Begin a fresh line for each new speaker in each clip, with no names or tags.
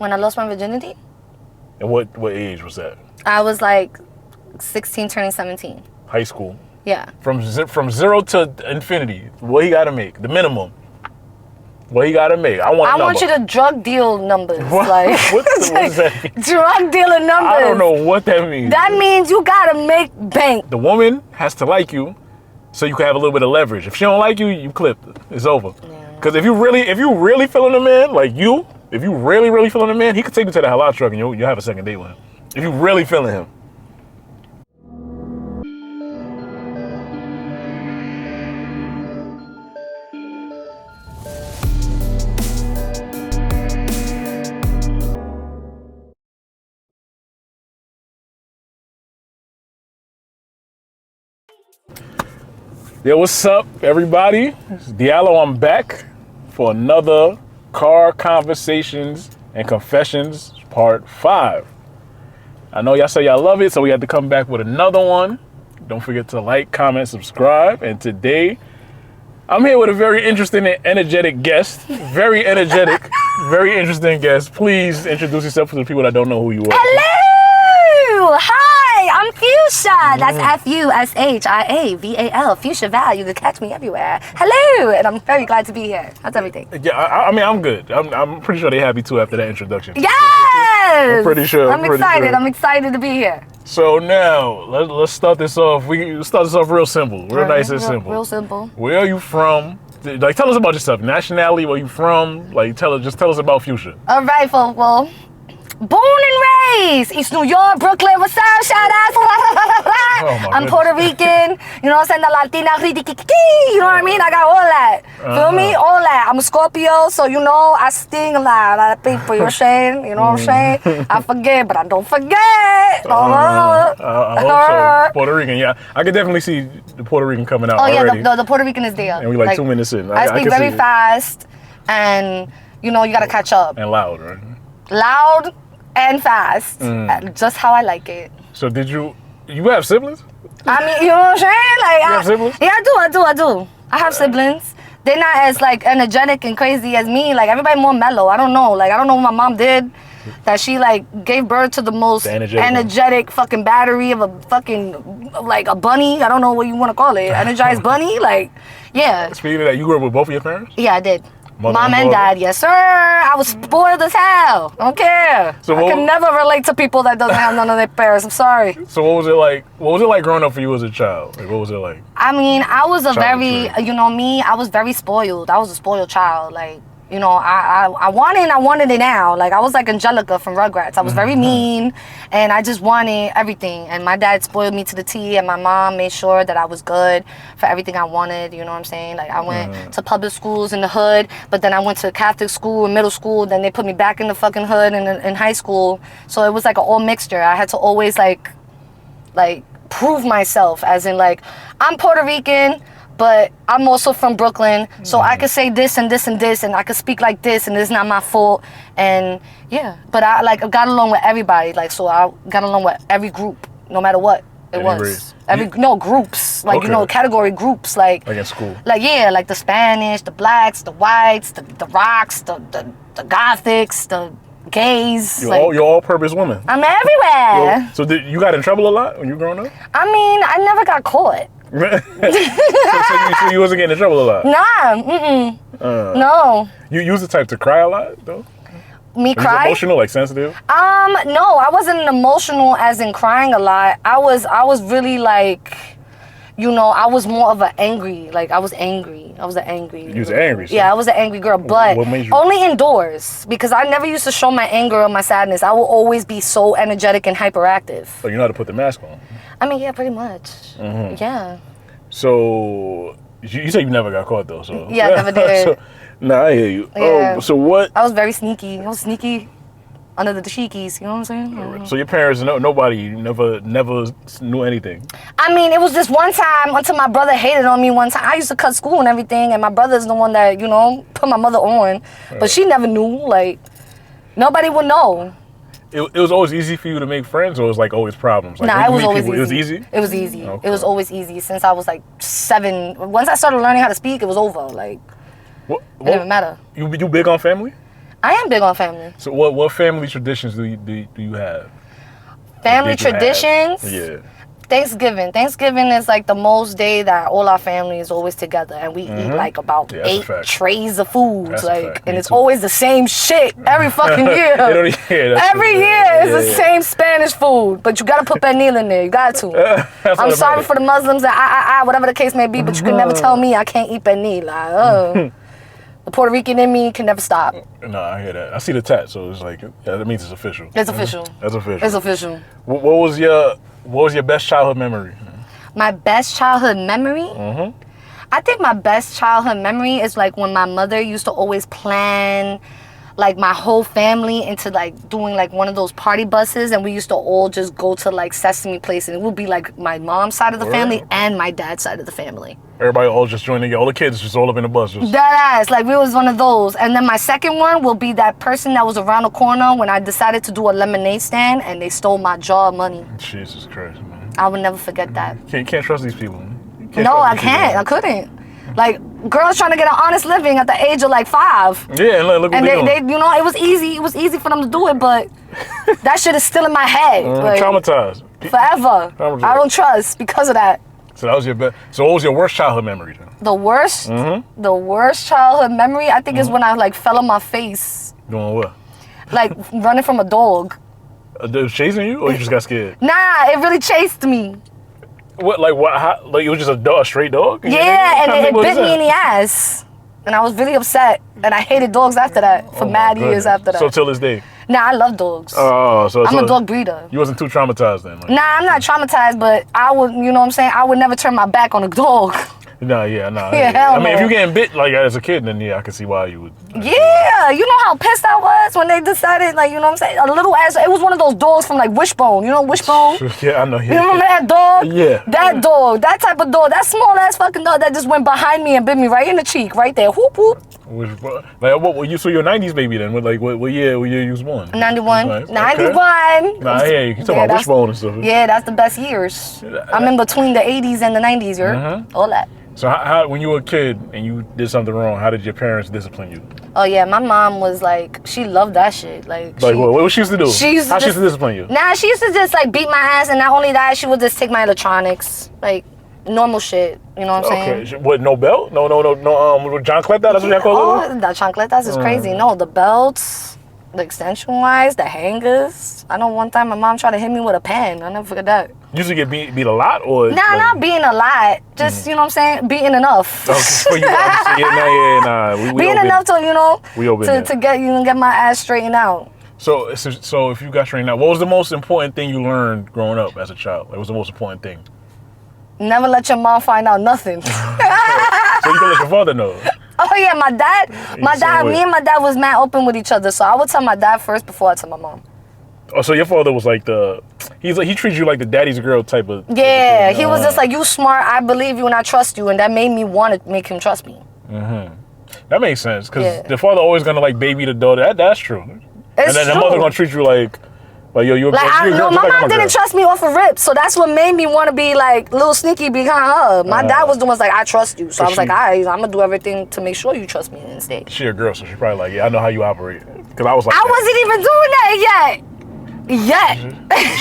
When I lost my virginity?
And what age was that?
I was like 16 turning 17.
High school.
Yeah.
From 0 to infinity, what he got to make? The minimum. What he got to make? I want
you to drug deal numbers.
What?
Like,
what does that mean?
Drug dealer numbers.
I don't know what that means.
That means you got to make bank.
The woman has to like you so you can have a little bit of leverage. If she don't like you, you clipped. It's over. Because if you really feeling a man, like you, if you really feeling a man, he could take you to the halal truck and you'll have a second date with him. If you really feeling him. Yo, what's up, everybody? It's Diallo. I'm back for another Car Conversations and Confessions Part 5. I know y'all say y'all love it, so we had to come back with another one. Don't forget to like, comment, subscribe. And today, I'm here with a very interesting and energetic guest. Very energetic, very interesting guest. Please introduce yourself to the people that don't know who you are.
Hello! Hi, I'm Fushia. That's Fushia, Fushia Val. You can catch me everywhere. Hello! And I'm very glad to be here. How's everything?
Yeah, I mean, I'm good. I'm pretty sure they're happy too after that introduction.
Yes!
I'm pretty sure.
I'm excited. I'm excited to be here.
So now, let's start this off. We start this off real simple. Real nice and simple.
Real simple.
Where are you from? Like, tell us about yourself. Nationality, where you from? Like, tell us about Fushia.
All right, well, born and raised, East New York, Brooklyn, what's up, shout out. I'm Puerto Rican, you know what I'm saying, the Latina, you know what I mean, I got all that, feel me, all that. I'm a Scorpio, so you know, I sting a lot of people, you know what I'm saying, you know what I'm saying, I forget, but I don't forget.
I hope so. Puerto Rican, yeah, I could definitely see the Puerto Rican coming out already.
Yeah, the Puerto Rican is there.
And we like 2 minutes in.
I speak very fast, and you know, you gotta catch up.
And loud, right?
Loud and fast, just how I like it.
So did you have siblings?
I mean, you know what I'm saying? Like,
you have siblings?
Yeah, I do. I have siblings. They're not as like energetic and crazy as me. Like, everybody more mellow. I don't know. Like, I don't know what my mom did. That she like gave birth to the most energetic fucking battery of a fucking, like a bunny. I don't know what you want to call it. Energized bunny? Like, yeah.
Speaking of that, you grew up with both of your parents?
Yeah, I did. Mom and dad, yes sir. I was spoiled as hell. I don't care. So I can never relate to people that doesn't have none of their parents. I'm sorry.
So what was it like? What was it like growing up for you as a child? Like, what was it like?
I mean, I was you know me, I was very spoiled. I was a spoiled child. Like, you know, I wanted it now. Like, I was like Angelica from Rugrats. I was very mean, and I just wanted everything. And my dad spoiled me to the T, and my mom made sure that I was good for everything I wanted. You know what I'm saying? Like, I went to public schools in the hood, but then I went to Catholic school in middle school. Then they put me back in the fucking hood in high school. So it was like an all mixture. I had to always like prove myself, as in like, I'm Puerto Rican, but I'm also from Brooklyn, so I could say this and this and this, and I could speak like this, and it's not my fault. And yeah, but I got along with everybody, like, so I got along with every group, no matter what it was. Groups, like, you know, category groups, like
in school.
Like, yeah, like the Spanish, the blacks, the whites, the rocks, the gothics, the gays.
You're all-purpose woman.
I'm everywhere.
So you got in trouble a lot when you were growing up?
I mean, I never got caught.
so you wasn't getting in trouble a lot?
Nah, no.
You was the type to cry a lot, though?
Me cry?
Emotional, like sensitive?
No, I wasn't emotional as in crying a lot. I was really like, you know, I was more of an angry, like, I was angry. I was an angry.
You was angry?
Yeah, I was an angry girl, but only indoors, because I never used to show my anger or my sadness. I will always be so energetic and hyperactive.
So you know how to put the mask on?
I mean, yeah, pretty much. Yeah.
So you said you never got caught, though, so.
Yeah, I never did.
Nah, I hear you.
Yeah.
Oh, so what?
I was very sneaky. I was sneaky under the cheekies, you know what I'm saying?
So your parents, nobody never knew anything?
I mean, it was this one time until my brother hated on me one time. I used to cut school and everything, and my brother's the one that, you know, put my mother on. But she never knew, like, nobody would know.
It was always easy for you to make friends, or it was like always problems? Like,
nah, it was always easy.
It was easy?
It was easy.
Okay.
It was always easy since I was like 7. Once I started learning how to speak, it was over. Like, it didn't matter.
You big on family?
I am big on family.
So what family traditions do you have?
Family traditions?
Yeah.
Thanksgiving. Thanksgiving is like the most day that all our family is always together, and we eat like about 8 trays of food, and it's always the same shit every fucking year. Every year is the same Spanish food, but you gotta put pernil in there. You got to. I'm sorry for the Muslims that whatever the case may be, but you can never tell me I can't eat pernil. Like, the Puerto Rican in me can never stop.
No, I hear that. I see the tat, so it's like that means it's official.
It's official.
That's official.
It's official.
What was your best childhood memory?
My best childhood memory? I think my best childhood memory is like when my mother used to always plan like my whole family into like doing like one of those party buses, and we used to all just go to like Sesame Place, and it would be like my mom's side of the family and my dad's side of the family.
Everybody all just joining together. All the kids just all up in the bus.
That ass, like we was one of those. And then my second one will be that person that was around the corner when I decided to do a lemonade stand and they stole my jar of money.
Jesus Christ, man.
I would never forget that.
Can't trust these people.
No, I can't. I couldn't. Like, girls trying to get an honest living at the age of like 5.
Yeah, and look what
and they you know, it was easy. It was easy for them to do it, but that shit is still in my head. Like,
traumatized.
Forever. I don't trust because of that.
So that was your best. So what was your worst childhood memory then?
The worst? The worst childhood memory, I think, is when I like fell on my face.
Doing what?
Like running from a dog.
They was chasing you, or you just got scared?
Nah, it really chased me.
What? Like what? How, like it was just a stray dog?
Yeah, and it bit me in the ass, and I was really upset, and I hated dogs after that for mad years after that.
So till this day.
Nah, I love dogs.
Oh, so
I'm a dog breeder.
You wasn't too traumatized then? Like,
nah, I'm not traumatized, but I would, you know what I'm saying? I would never turn my back on a dog.
Nah.
Yeah,
I mean, if you're getting bit like as a kid, then yeah, I can see why you would.
Yeah, you know how pissed I was when they decided, like, you know what I'm saying? A little ass, it was one of those dogs from like Wishbone. You know Wishbone?
Yeah, I know. Yeah.
You remember that dog?
Yeah.
That dog, that type of dog, that small ass fucking dog that just went behind me and bit me right in the cheek, right there. Whoop, whoop.
Like, what were you? So you're a 90s baby then? What year you was born?
91.
Nice.
91.
Okay. Nah, yeah, you can talk about Wishbone and stuff.
Yeah, that's the best years. I'm in between the 80s and the 90s, all that.
So how when you were a kid and you did something wrong, how did your parents discipline you?
Oh yeah, my mom was like, she loved that shit. Like
what she used to do? How she used to discipline you?
Nah, she used to just like beat my ass, and not only that, she would just take my electronics, like normal shit. You know what I'm saying?
Okay. What? No belt? No. Chancleta? That's what y'all call it?
Oh, the chancletas is crazy. No, the belts, the extension wise, the hangers. I know one time my mom tried to hit me with a pen. I'll never forget that.
You used to get beat a lot, or?
Nah, not beating a lot. Just, you know what I'm saying? Beating enough.
Okay.
Beating enough to, you know, to get my ass straightened out.
So if you got straightened out, what was the most important thing you learned growing up as a child? What was the most important thing?
Never let your mom find out nothing.
So you can let your father know.
Oh yeah, me and my dad was mad open with each other, so I would tell my dad first before I tell my mom.
Oh, so your father was like he treats you like the daddy's girl type of.
Yeah, he was just like, you smart, I believe you and I trust you, and that made me want to make him trust me.
That makes sense, because the father always gonna like baby the daughter. That's true. And then the mother gonna treat you like yo, you're a girl.
My mom didn't trust me off a rip, so that's what made me want to be like a little sneaky behind her. My dad was the one like, I trust you, so I was like, all right, I'm gonna do everything to make sure you trust me and stay.
She a girl, so she probably like, yeah, I know how you operate. Because I was like,
I wasn't even doing that yet.
She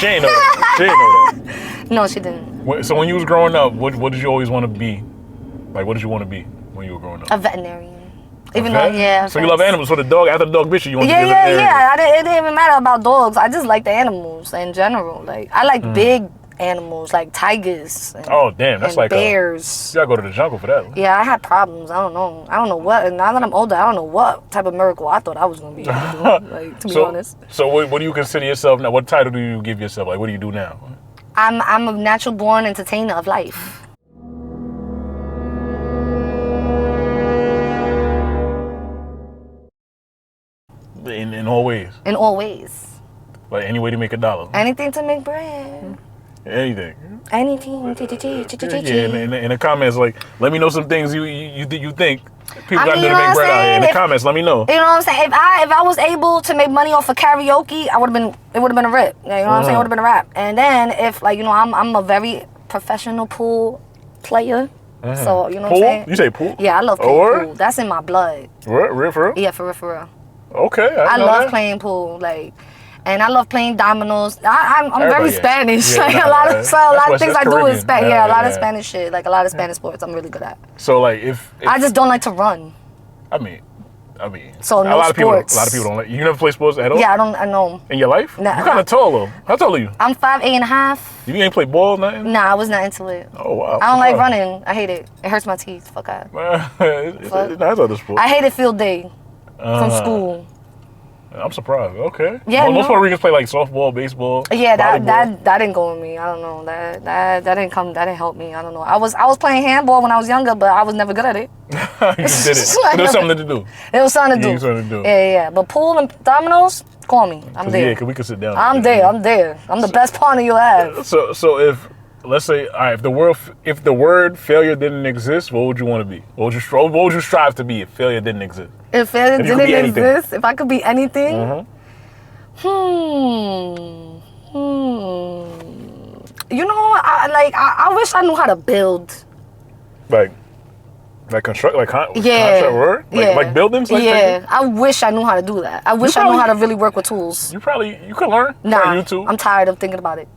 ain't know that. She ain't know that.
No, she didn't.
So when you was growing up, what did you always want to be? Like, what did you want to be when you were growing up?
A veterinarian. Even though, yeah.
So you love animals. So after the dog bit you want to be a veterinarian?
Yeah. It didn't even matter about dogs. I just like the animals in general. Like, I like big animals, like tigers.
Oh, damn. That's like
bears.
You gotta go to the jungle for that.
Yeah, I had problems. I don't know what. Now that I'm older, I don't know what type of miracle I thought I was gonna be able to do. Like, to be honest.
So what do you consider yourself now? What title do you give yourself? Like, what do you do now?
I'm a natural born entertainer of life.
In all ways?
In all ways.
Like any way to make $1?
Anything to make bread.
Anything.
Anything.
Yeah, in the comments, like, let me know some things you think people got to do to make bread out here. In the comments, let me know.
You know what I'm saying? If I was able to make money off of karaoke, it would have been a rip. You know what I'm saying? It would have been a rap. And then if, like, you know, I'm a very professional pool player. So, you know what I'm saying?
You say pool?
Yeah, I love pool. That's in my blood.
Real for real?
Yeah, for real.
Okay.
I
know
love
that.
playing pool, like, and I love playing dominoes. I'm very
yeah.
Spanish.
Yeah,
like
nah,
a lot of
that's
things I do
Caribbean.
is Spanish. Yeah, a lot of
Yeah.
Spanish shit. Like a lot of Spanish sports, I'm really good at.
So like if
I just don't like to run.
I mean,
So
a
no
lot
sports.
of people don't like. You never play sports at all.
Yeah, I know.
In your life?
Nah,
You're kind of tall though. How tall are you?
I'm 5'8.5".
You ain't play ball, nothing?
Nah, I was not into it.
Oh wow.
I don't like running. I hate it. It hurts my teeth. Fuck out.
That's other sport.
I hated field day from school.
I'm surprised. Okay.
Yeah,
Most
no.
Puerto Ricans play like softball, baseball.
Yeah,
volleyball.
that didn't go with me. I don't know. That didn't come. That didn't help me. I don't know. I was playing handball when I was younger, but I was never good at it.
You did it. But there was something to do.
It was something to do.
Something to do.
Yeah. But pool and dominoes, call me. I'm there.
Yeah, cause we could sit down.
I'm there. I'm the best partner you'll have.
So if let's say, all right, if the word failure didn't exist, what would you want to be? What would you strive to be if failure didn't exist?
If failure
If you could be
didn't
anything.
exist, if I could be anything.
Mm-hmm.
You know, I wish I knew how to build.
Like construct, contract work,
yeah.
like buildings. Like
yeah, I wish I knew how to do that. I wish I knew how to really work with tools.
You could learn.
Nah,
on YouTube.
I'm tired of thinking about it.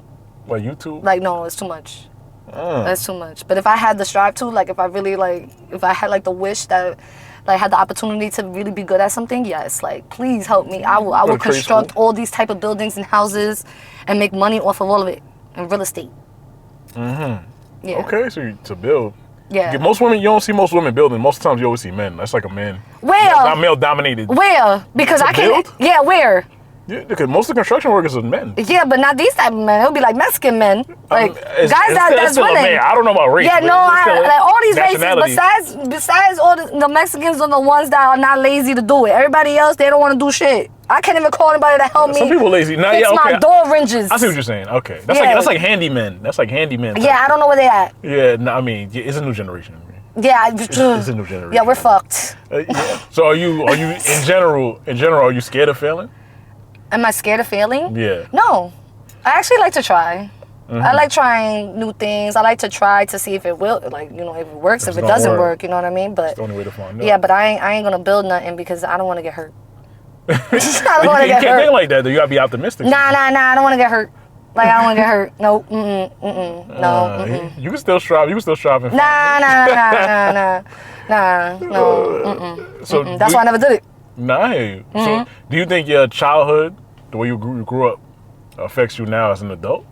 Like YouTube.
Like, no, it's too much. That's too much. But if I had the strive to, like, if I really if I had like the wish that, like, had the opportunity to really be good at something, yes, like, please help me. I will construct all these type of buildings and houses and make money off of all of it in real estate. Mm-hmm. Yeah.
Okay, so to build.
Yeah.
Most women, you don't see most women building. Most times you always see men. That's like a man.
Where?
Not male dominated.
Where? Because I can.
build?
Yeah, where?
Yeah, because most of the construction workers are men.
Yeah, but not these type of men. It'll be like Mexican men, like
It's
that's
still a
winning.
man. I don't know about race.
Yeah,
but
no,
it's still
like all these races.
nationality.
Besides all the Mexicans are the ones that are not lazy to do it. Everybody else, they don't want to do shit. I can't even call anybody to help me.
Some people lazy. Nah,
fix
yeah, okay.
my door hinges.
I see what you're saying. Okay, that's
Yeah.
like handymen. That's like handyman.
Yeah, I don't know where they at.
Yeah, no, I mean, it's a new generation.
Yeah,
It's a new generation.
Yeah, we're fucked.
Yeah. So are you in general? Are you scared of failing?
Am I scared of failing?
Yeah.
No, I actually like to try. I like trying new things. I like to try to see if it will, like, you know, if it works, if it doesn't work, you know what I mean? But
it's the only way to find out.
yeah, but I ain't gonna build nothing because I don't want to get hurt. I don't want to
You
get
can't
hurt.
think like that though. You gotta be optimistic.
Nah, I don't want to get hurt. Like, I don't want to get hurt. Nope. No.
You can still strive. You can still strive. And
No.
So
That's why I never did it.
Nah, I hear you. So do you think your childhood, the way you grew up, affects you now as an adult?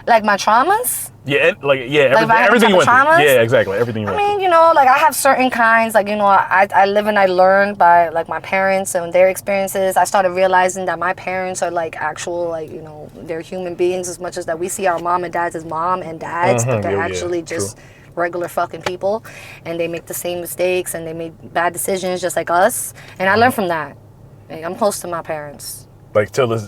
Like my traumas?
Yeah,
I
everything you went through.
traumas?
Yeah, exactly. Everything you went
I mean, you know, like I have certain kinds, like, you know, I live and I learn by like my parents and their experiences. I started realizing that my parents are like actual, like, you know, they're human beings as much as that we see our mom and dads as mom and dads, but they're actually just regular fucking people, and they make the same mistakes and they make bad decisions just like us. And I learned from that. Like, I'm close to my parents.
Like till this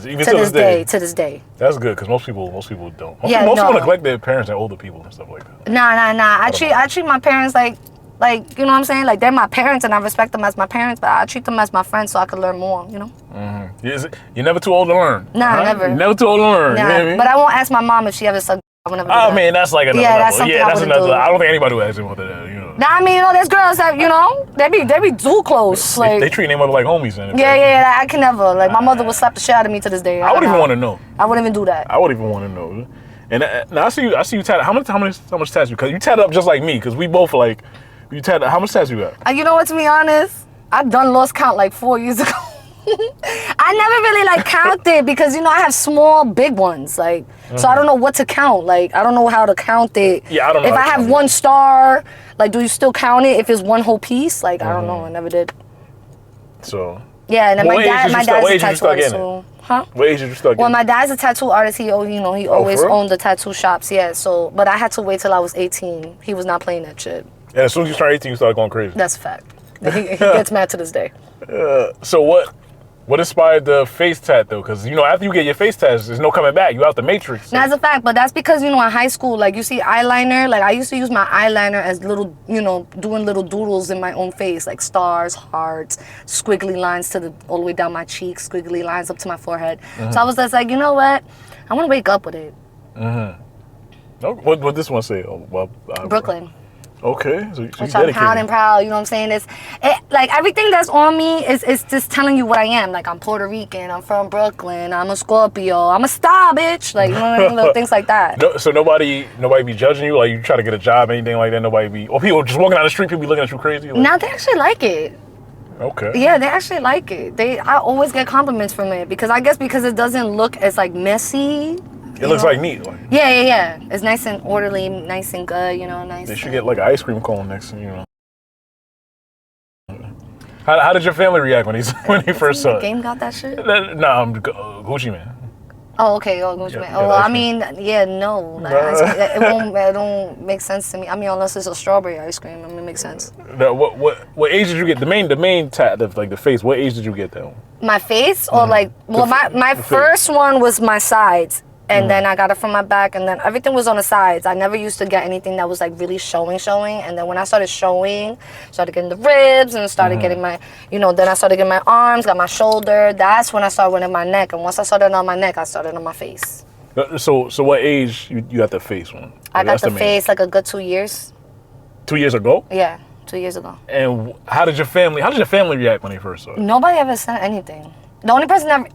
day.
To this day.
That's good because most people don't. Most
Yeah,
people
no.
neglect their parents and older people and stuff like that.
Nah. I treat my parents like, you know what I'm saying? Like, they're my parents and I respect them as my parents, but I treat them as my friends so I can learn more, you know?
You're never too old to learn.
Nah, never.
You're never too old to learn.
Nah,
You know what I mean?
but I won't ask my mom if she ever sucked. I would never do that.
I mean, that's like another level.
That's something I
that's
wouldn't
another
do.
level. I don't think anybody would ask him about that, you know.
Nah, I mean, you know, there's girls that, you know, they be too close. Like,
They treat their mother like homies. And
yeah, I can never. Like, my mother would slap the shit out of me to this day.
I wouldn't even want to know.
I wouldn't even do that.
I wouldn't even want to know. And now I see you tatted. How much tattoos? Because you tatted up just like me. Because we both like, you tatted. How much tattoos you got?
You know what? To be honest, I've done lost count like 4 years ago. I never really like counted because, you know, I have small, big ones. Like, so I don't know what to count. Like, I don't know how to count it.
Yeah, I don't know.
If I have one star, like, do you still count it if it's one whole piece? Like, I don't know. I never did.
So.
Yeah, and then my dad's a tattoo artist. Huh?
What age did you start
Well,
getting?
my dad's a tattoo artist. He always owned the tattoo shops. Yeah. So, but I had to wait till I was 18. He was not playing that shit.
And as soon as you started 18, you started going crazy.
That's a fact. He gets mad to this day.
So what inspired the face tat though? Because, you know, after you get your face tat, there's no coming back. You out the matrix. So.
That's a fact, but that's because, you know, in high school, like, you see eyeliner, like, I used to use my eyeliner as little, you know, doing little doodles in my own face, like stars, hearts, squiggly lines all the way down my cheeks, squiggly lines up to my forehead. So I was just like, you know what? I want to wake up with it.
What this one say? Oh, well,
Brooklyn.
Okay, so
which I'm proud and proud. You know what I'm saying? Like everything that's on me is just telling you what I am. Like I'm Puerto Rican. I'm from Brooklyn. I'm a Scorpio. I'm a star, bitch. Like you know what I mean? Little things like that.
No, so nobody be judging you. Like you try to get a job, anything like that. Or people just walking down the street, people be looking at you crazy. Like,
Now they actually like it.
Okay.
Yeah, they actually like it. I always get compliments from it because I guess because it doesn't look as like messy.
It looks like neat. Like,
yeah. It's nice and orderly, nice and good, nice.
They should get like an ice cream cone next to How did your family react when they first saw it?
Game got that shit?
Nah, I'm Gucci Man.
Oh, okay. Oh, Gucci Man. Oh, I mean, yeah, no. Like, it don't make sense to me. I mean, unless it's a strawberry ice cream, it makes sense.
No, what age did you get the main tat, like the face? What age did you get that one?
My face or like, well, my first one was my sides. And then I got it from my back, and then everything was on the sides. I never used to get anything that was like really showing. And then when I started getting the ribs, and started getting my, then I started getting my arms, got my shoulder. That's when I started winning my neck. And once I started on my neck, I started on my face.
So what age you got the face one?
I got the face like a good 2 years.
2 years ago?
Yeah, 2 years ago.
And how did your family react when they first saw it?
Nobody ever said anything. The only person that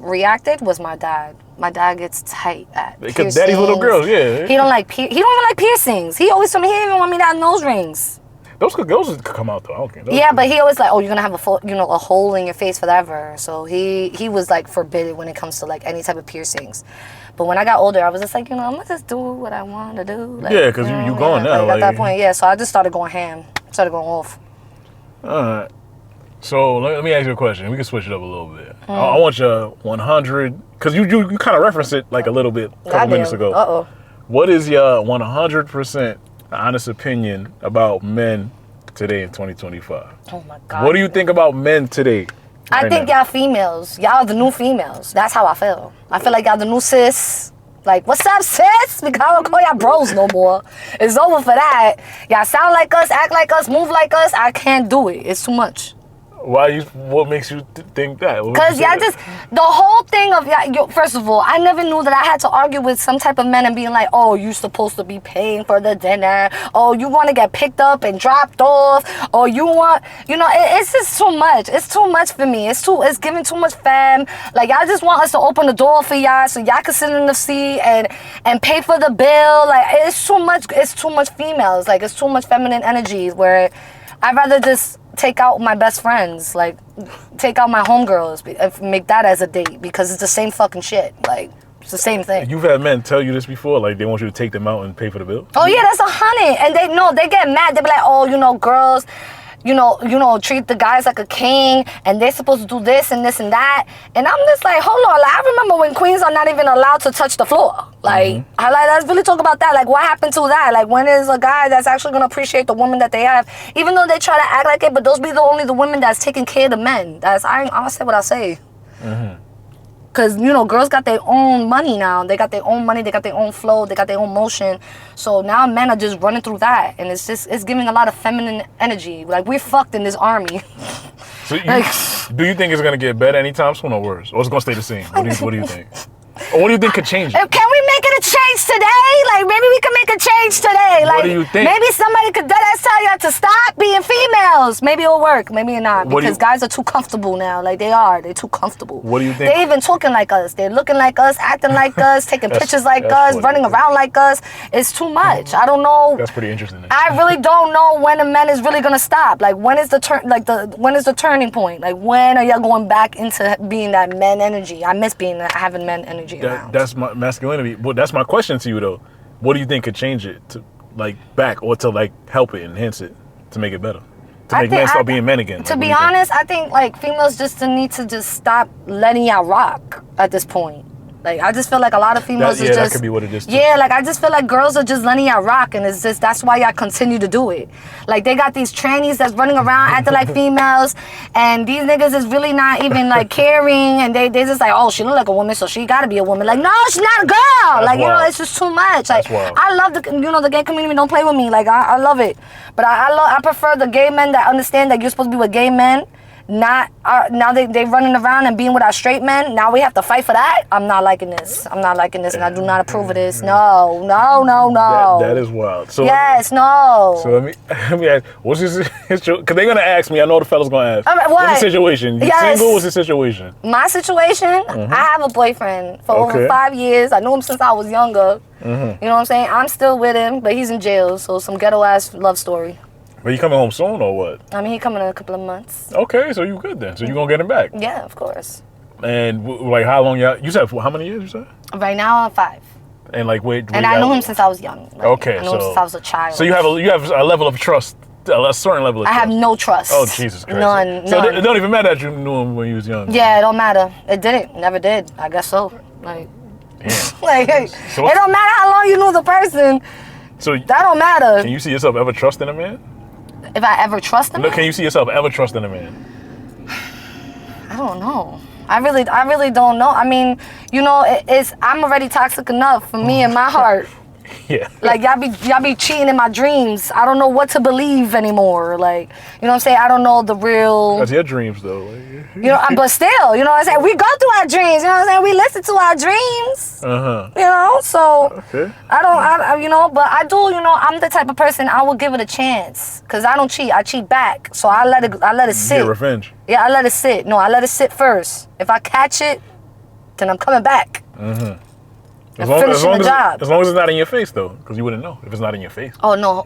reacted was my dad. My dad gets tight at piercings.
Daddy's little girls, yeah.
He don't even like piercings. He always told me he didn't even want me to have nose rings.
Those could come out though. Okay.
Yeah, but he always like, oh, you're gonna have a hole in your face forever. So he was like forbidden when it comes to like any type of piercings. But when I got older, I was just like, I'm gonna just do what I want to do. Like,
yeah, because you going now.
Like, at that point, yeah. So I just started going ham. Started going off.
All right. So let me ask you a question. We can switch it up a little bit. I want your 100, because you kind of referenced it like a little bit a couple minutes ago.
Uh-oh.
What is your 100% honest opinion about men today in 2025?
Oh my God.
What do you think about men today?
I think y'all females. Y'all are the new females. That's how I feel. I feel like y'all the new sis. Like, what's up, sis? Because I don't call y'all bros no more. It's over for that. Y'all sound like us, act like us, move like us. I can't do it. It's too much.
What makes you think that?
Because y'all just, the whole thing of y'all, first of all, I never knew that I had to argue with some type of men and being like, oh, you supposed to be paying for the dinner. Oh, you want to get picked up and dropped off. Or you want, it's just too much. It's too much for me. It's giving too much fam. Like, y'all just want us to open the door for y'all so y'all can sit in the seat and pay for the bill. Like, it's too much females. Like, it's too much feminine energy where I'd rather just take out my best friends, like take out my homegirls, make that as a date because it's the same fucking shit. Like it's the same thing.
You've had men tell you this before, like they want you to take them out and pay for the bill?
Oh yeah, that's 100. And they get mad. They be like, oh, girls, treat the guys like a king, and they're supposed to do this and this and that. And I'm just like, hold on. Like, I remember when queens are not even allowed to touch the floor. Like, let's really talk about that. Like, what happened to that? Like, when is a guy that's actually gonna appreciate the woman that they have, even though they try to act like it, but those be only the women that's taking care of the men. I'll say what I say. Because, girls got their own money now. They got their own money. They got their own flow. They got their own motion. So now men are just running through that. And it's giving a lot of feminine energy. Like, we're fucked in this army.
So do you think it's going to get better anytime soon or worse? Or it's going to stay the same? What do you think? Or what do you think could change it?
Can we make it a change today? Like, maybe we can make a change today. Like,
what do you think?
Maybe somebody could tell y'all to stop being females. Maybe it'll work. Maybe not. Because guys are too comfortable now. Like, they're too comfortable.
What do you think?
They're even talking like us. They're looking like us, acting like us, taking pictures like us, running around like us. It's too much. I don't know.
That's pretty interesting.
I really don't know when a man is really gonna stop. Like, when is the when is the turning point? Like, when are y'all going back into being that men energy? I miss having men energy.
That's my masculinity. Well, that's my question to you though. What do you think could change it to back or to help it, enhance it, to make it better, to make men start being men again?
To be honest, I think females just need to stop letting y'all rock at this point. Like, I just feel like a lot of females is just...
that could be what it is too.
Yeah, like, I just feel like girls are just letting y'all rock, and it's just, that's why y'all continue to do it. Like, they got these trannies that's running around acting like females, and these niggas is really not even, caring, and they just like, oh, she look like a woman, so she gotta be a woman. Like, no, she's not a girl! That's it's just too much. Like, I love the gay community, don't play with me. Like, I love it. But I prefer the gay men that understand that you're supposed to be with gay men, now they running around and being with our straight men. Now we have to fight for that. I'm not liking this. And I do not approve of this. No.
That is wild. So
yes, no.
So let me ask, what's this? Because they're gonna ask me. I know the fella's gonna ask.
What?
What's the situation? You single? What's the situation?
My situation? I have a boyfriend for over 5 years. I knew him since I was younger. You know what I'm saying? I'm still with him, but he's in jail. So some ghetto ass love story.
But you coming home soon or what?
I mean, he coming in a couple of months.
Okay, so you good then. So you gonna get him back?
Yeah, of course.
And like how long you said, how many years you said?
Right now I'm 5.
And like wait.
And I knew him since I was young. Like,
okay,
I knew him since I was a child.
So you have a level of trust, a certain level of trust.
I have no trust.
Oh Jesus Christ.
None.
So it don't even matter that you knew him when you was young.
Yeah, it don't matter. It didn't. Never did. I guess so. Like, like
so
it don't matter how long you knew the person.
So
that don't matter.
Can you see yourself ever trusting a man?
If I ever trust him?
No, can you see yourself ever trusting a man?
I don't know. I really don't know. I mean, you know, I'm already toxic enough for me and my heart.
Yeah.
Like y'all be cheating in my dreams. I don't know what to believe anymore. Like, you know what I'm saying? I don't know the real.
That's your dreams though.
You know, but still, you know what I'm saying? We go through our dreams, you know what I'm saying? We listen to our dreams. You know, so
okay.
you know, but I do, you know, I'm the type of person I will give it a chance. Cause I don't cheat, I cheat back. So I let it sit.
Get revenge.
Yeah, I let it sit. No, I let it sit first. If I catch it, then I'm coming back.
As long as it's not in your face, though, because you wouldn't know if it's not in your face.
Oh no!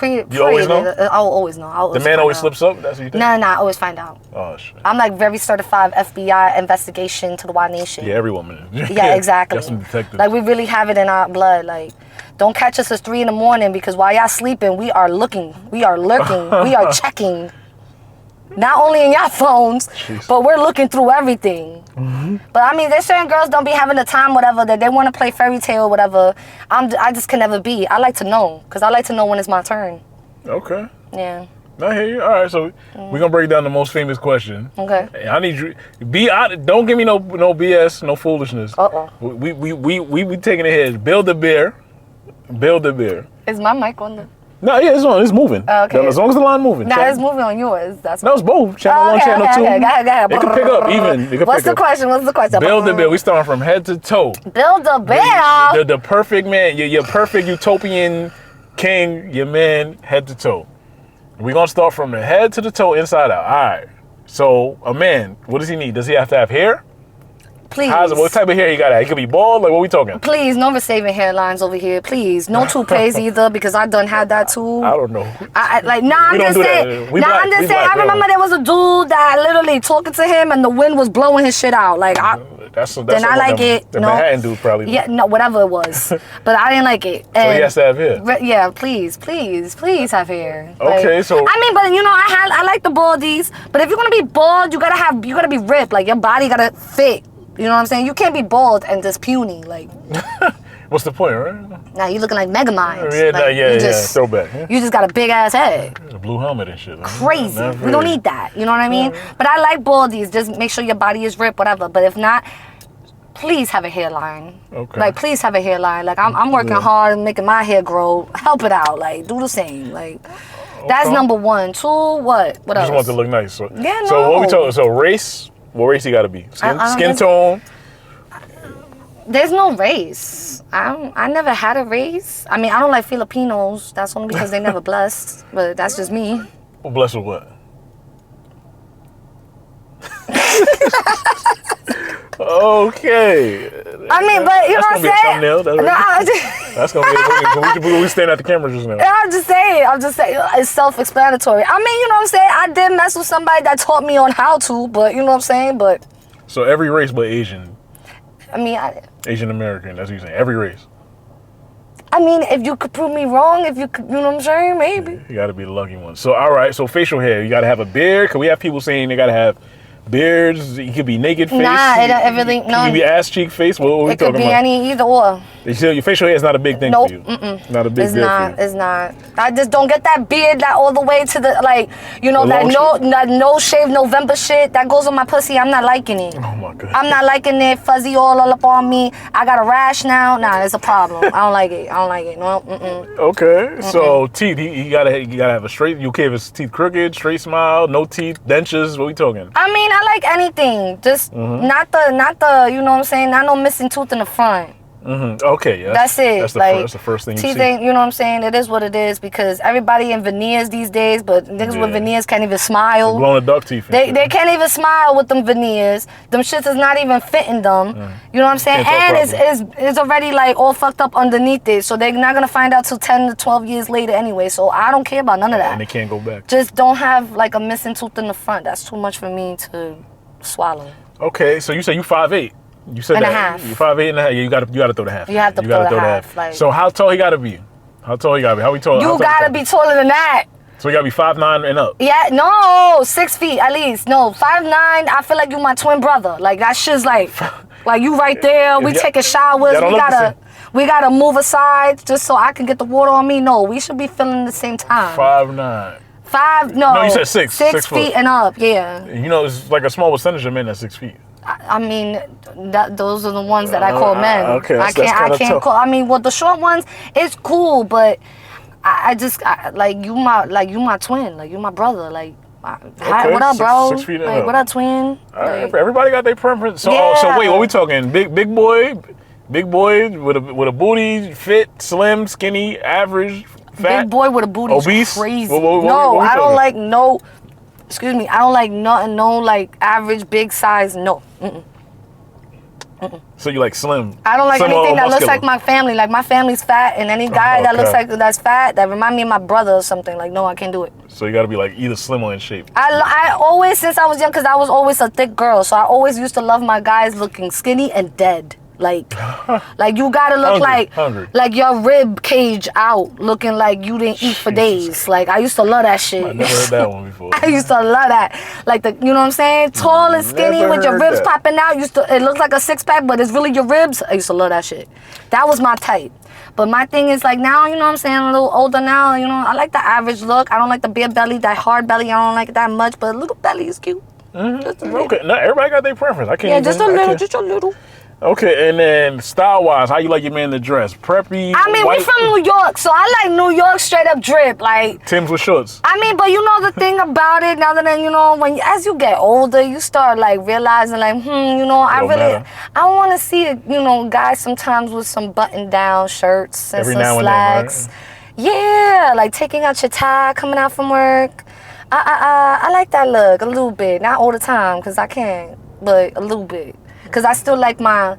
You always know.
I will always know.
The man always slips up. That's what you think.
Nah, I always find out.
Oh shit!
I'm like very certified FBI investigation to the Y Nation.
Yeah, every woman is.
Yeah, exactly.
Got some detectives.
Like we really have it in our blood. Like, don't catch us at 3 a.m. because while y'all sleeping, we are looking, we are lurking, we are checking. Not only in y'all phones, but we're looking through everything. But I mean, there's certain girls don't be having the time, whatever, that they want to play fairy tale, whatever. I just can never be. I like to know, because I like to know when it's my turn.
Okay.
Yeah.
I hear you. All right, so we're gonna break down the most famous question.
Okay.
I need you don't give me no BS, no foolishness. We taking it here. Build a beer.
Is my mic on the?
No, yeah, it's on. It's moving.
Okay.
As long as the line moving.
Nah, it's moving on yours. That's
no, it's both. Channel 1, channel 2.
Okay, go ahead.
It can pick up even.
What's the question?
Build a beer. We starting from head to toe.
Build a beer.
The perfect man. Your perfect utopian king. Your man, head to toe. We're gonna start from the head to the toe, inside out. All right. So a man, what does he need? Does he have to have hair?
Please.
What type of hair he got? He could be bald. Like, what we talking?
Please, no receiving hairlines over here. Please, no toupees either, because I done had that too.
I don't know.
I'm just saying. I remember there was a dude that literally talking to him, and the wind was blowing his shit out. Like, then I like it.
The Manhattan dude probably.
Yeah, no, whatever it was, but I didn't like it.
So he has to have hair.
Yeah, please have hair.
Okay,
like,
so
I mean, but you know, I like the baldies, but if you're gonna be bald, you gotta be ripped. Like your body gotta fit. You know what I'm saying? You can't be bald and just puny, like.
What's the point, right?
Now you looking like Megamind.
Yeah, throwback. Yeah.
You just got a big ass head.
A blue helmet and shit.
Crazy. We don't need that. You know what I mean? But I like baldies. Just make sure your body is ripped, whatever. But if not, please have a hairline. Okay. Like, please have a hairline. Like, I'm working hard making my hair grow. Help it out. Like, do the same. Like, that's number 1. 2, what? What else?
Just want to look nice. So,
yeah, no.
So what we talking? So race. What race you gotta be? Skin tone?
There's no race. I never had a race. I mean, I don't like Filipinos. That's only because they never blessed. But that's just me.
Well, blessed with what? Okay.
I mean, but you know what I'm saying?
That's gonna be a thumbnail. We stand at the camera just now.
I'm just saying. It's self-explanatory. I mean, you know what I'm saying? I did mess with somebody that taught me on how to, but you know what I'm saying? But
so every race but Asian.
I mean,
Asian American. That's what you're saying. Every race.
I mean, if you could prove me wrong, if you could, you know what I'm saying? Maybe.
You gotta be the lucky one. So all right. So facial hair. You gotta have a beard. Cause we have people saying they gotta have beards. He could be naked face.
Nah, it really no.
He could be ass cheek face. What we
It could
talking
be
about?
either or.
Your facial hair is not a big thing
Nope.
for you. Not a big deal for you.
It's not. I just don't get that beard that all the way to the that no shave November shit that goes on my pussy. I'm not liking it.
Oh my god.
I'm not liking it. Fuzzy all up on me. I got a rash now. Nah, it's a problem. I don't like it. No.
Okay. So teeth. He gotta have a straight. You okay if his teeth crooked, straight smile, no teeth, dentures? What we talking?
I mean, I like anything. Just not the. You know what I'm saying? Not no missing tooth in the front.
Okay, yeah.
That's it.
That's the first thing you see.
You know what I'm saying? It is what it is because everybody in veneers these days, but niggas with veneers can't even smile.
Blowing the duck teeth.
They can't even smile with them veneers. Them shits is not even fitting them. You know what I'm saying? And it's already like all fucked up underneath it. So they're not gonna find out till 10 to 12 years later anyway. So I don't care about none of that.
And they can't go back.
Just don't have like a missing tooth in the front. That's too much for me to swallow.
Okay, so you say you 5'8". You said
and
that.
A half.
You're 5'8" and a half. Yeah, you gotta throw the half.
You have to throw the half. Like,
so how tall he gotta be? How tall he gotta be? How tall?
You gotta be taller than that.
So he gotta be 5'9" and up.
Yeah, no, 6 feet at least. No, 5'9". I feel like you my twin brother. Like that shit's like you right there. We taking showers. We gotta move aside just so I can get the water on me. No, we should be feeling the same time.
5'9".
No,
you said 6.
6 feet and up. Yeah.
You know, it's like a small percentage of men that's 6 feet.
I mean, those are the ones that I call men.
Okay,
I can't call. I mean, well, the short ones, it's cool, but like you my twin, like you my brother, like. Hi, what up, bro?
6 feet
like, what up, twin?
Right, everybody got their preference. So, so wait, what we talking? Big boy with a booty, fit, slim, skinny, average, fat.
Big boy with a booty,
obese,
crazy.
What
I don't like no. Excuse me, I don't like nothing, no like average, big size, no.
So you like slim?
I don't like
slim
anything that looks like my family. Like my family's fat, and any guy that looks like that's fat, that remind me of my brother or something. Like no, I can't do it.
So you gotta be like either slim or in shape.
I always, since I was young, because I was always a thick girl, so I always used to love my guys looking skinny and dead. Like you gotta look
hungry.
like your rib cage out, looking like you didn't eat for days. Like I used to love that shit.
I never heard that one before.
I used to love that. Like you know what I'm saying? Tall and skinny with your ribs popping out. It looks like a 6-pack, but it's really your ribs. I used to love that shit. That was my type. But my thing is like now, you know what I'm saying? I'm a little older now. You know, I like the average look. I don't like the beer belly, that hard belly. I don't like it that much. But a little belly is cute.
Okay, no, everybody got their preference. I can't.
Yeah, just a little.
Okay, and then style-wise, how you like your man to dress? Preppy,
I mean,
white?
we from New York, so I like New York straight up drip. Like
Tim's with shorts.
I mean, but you know the thing about it, now that you know, as you get older, you start like realizing like, you know, I want to see it, you know, guys sometimes with some button-down shirts and some slacks. Yeah, like taking out your tie, coming out from work. I like that look a little bit, not all the time, cause I can't, but a little bit. Cause I still like my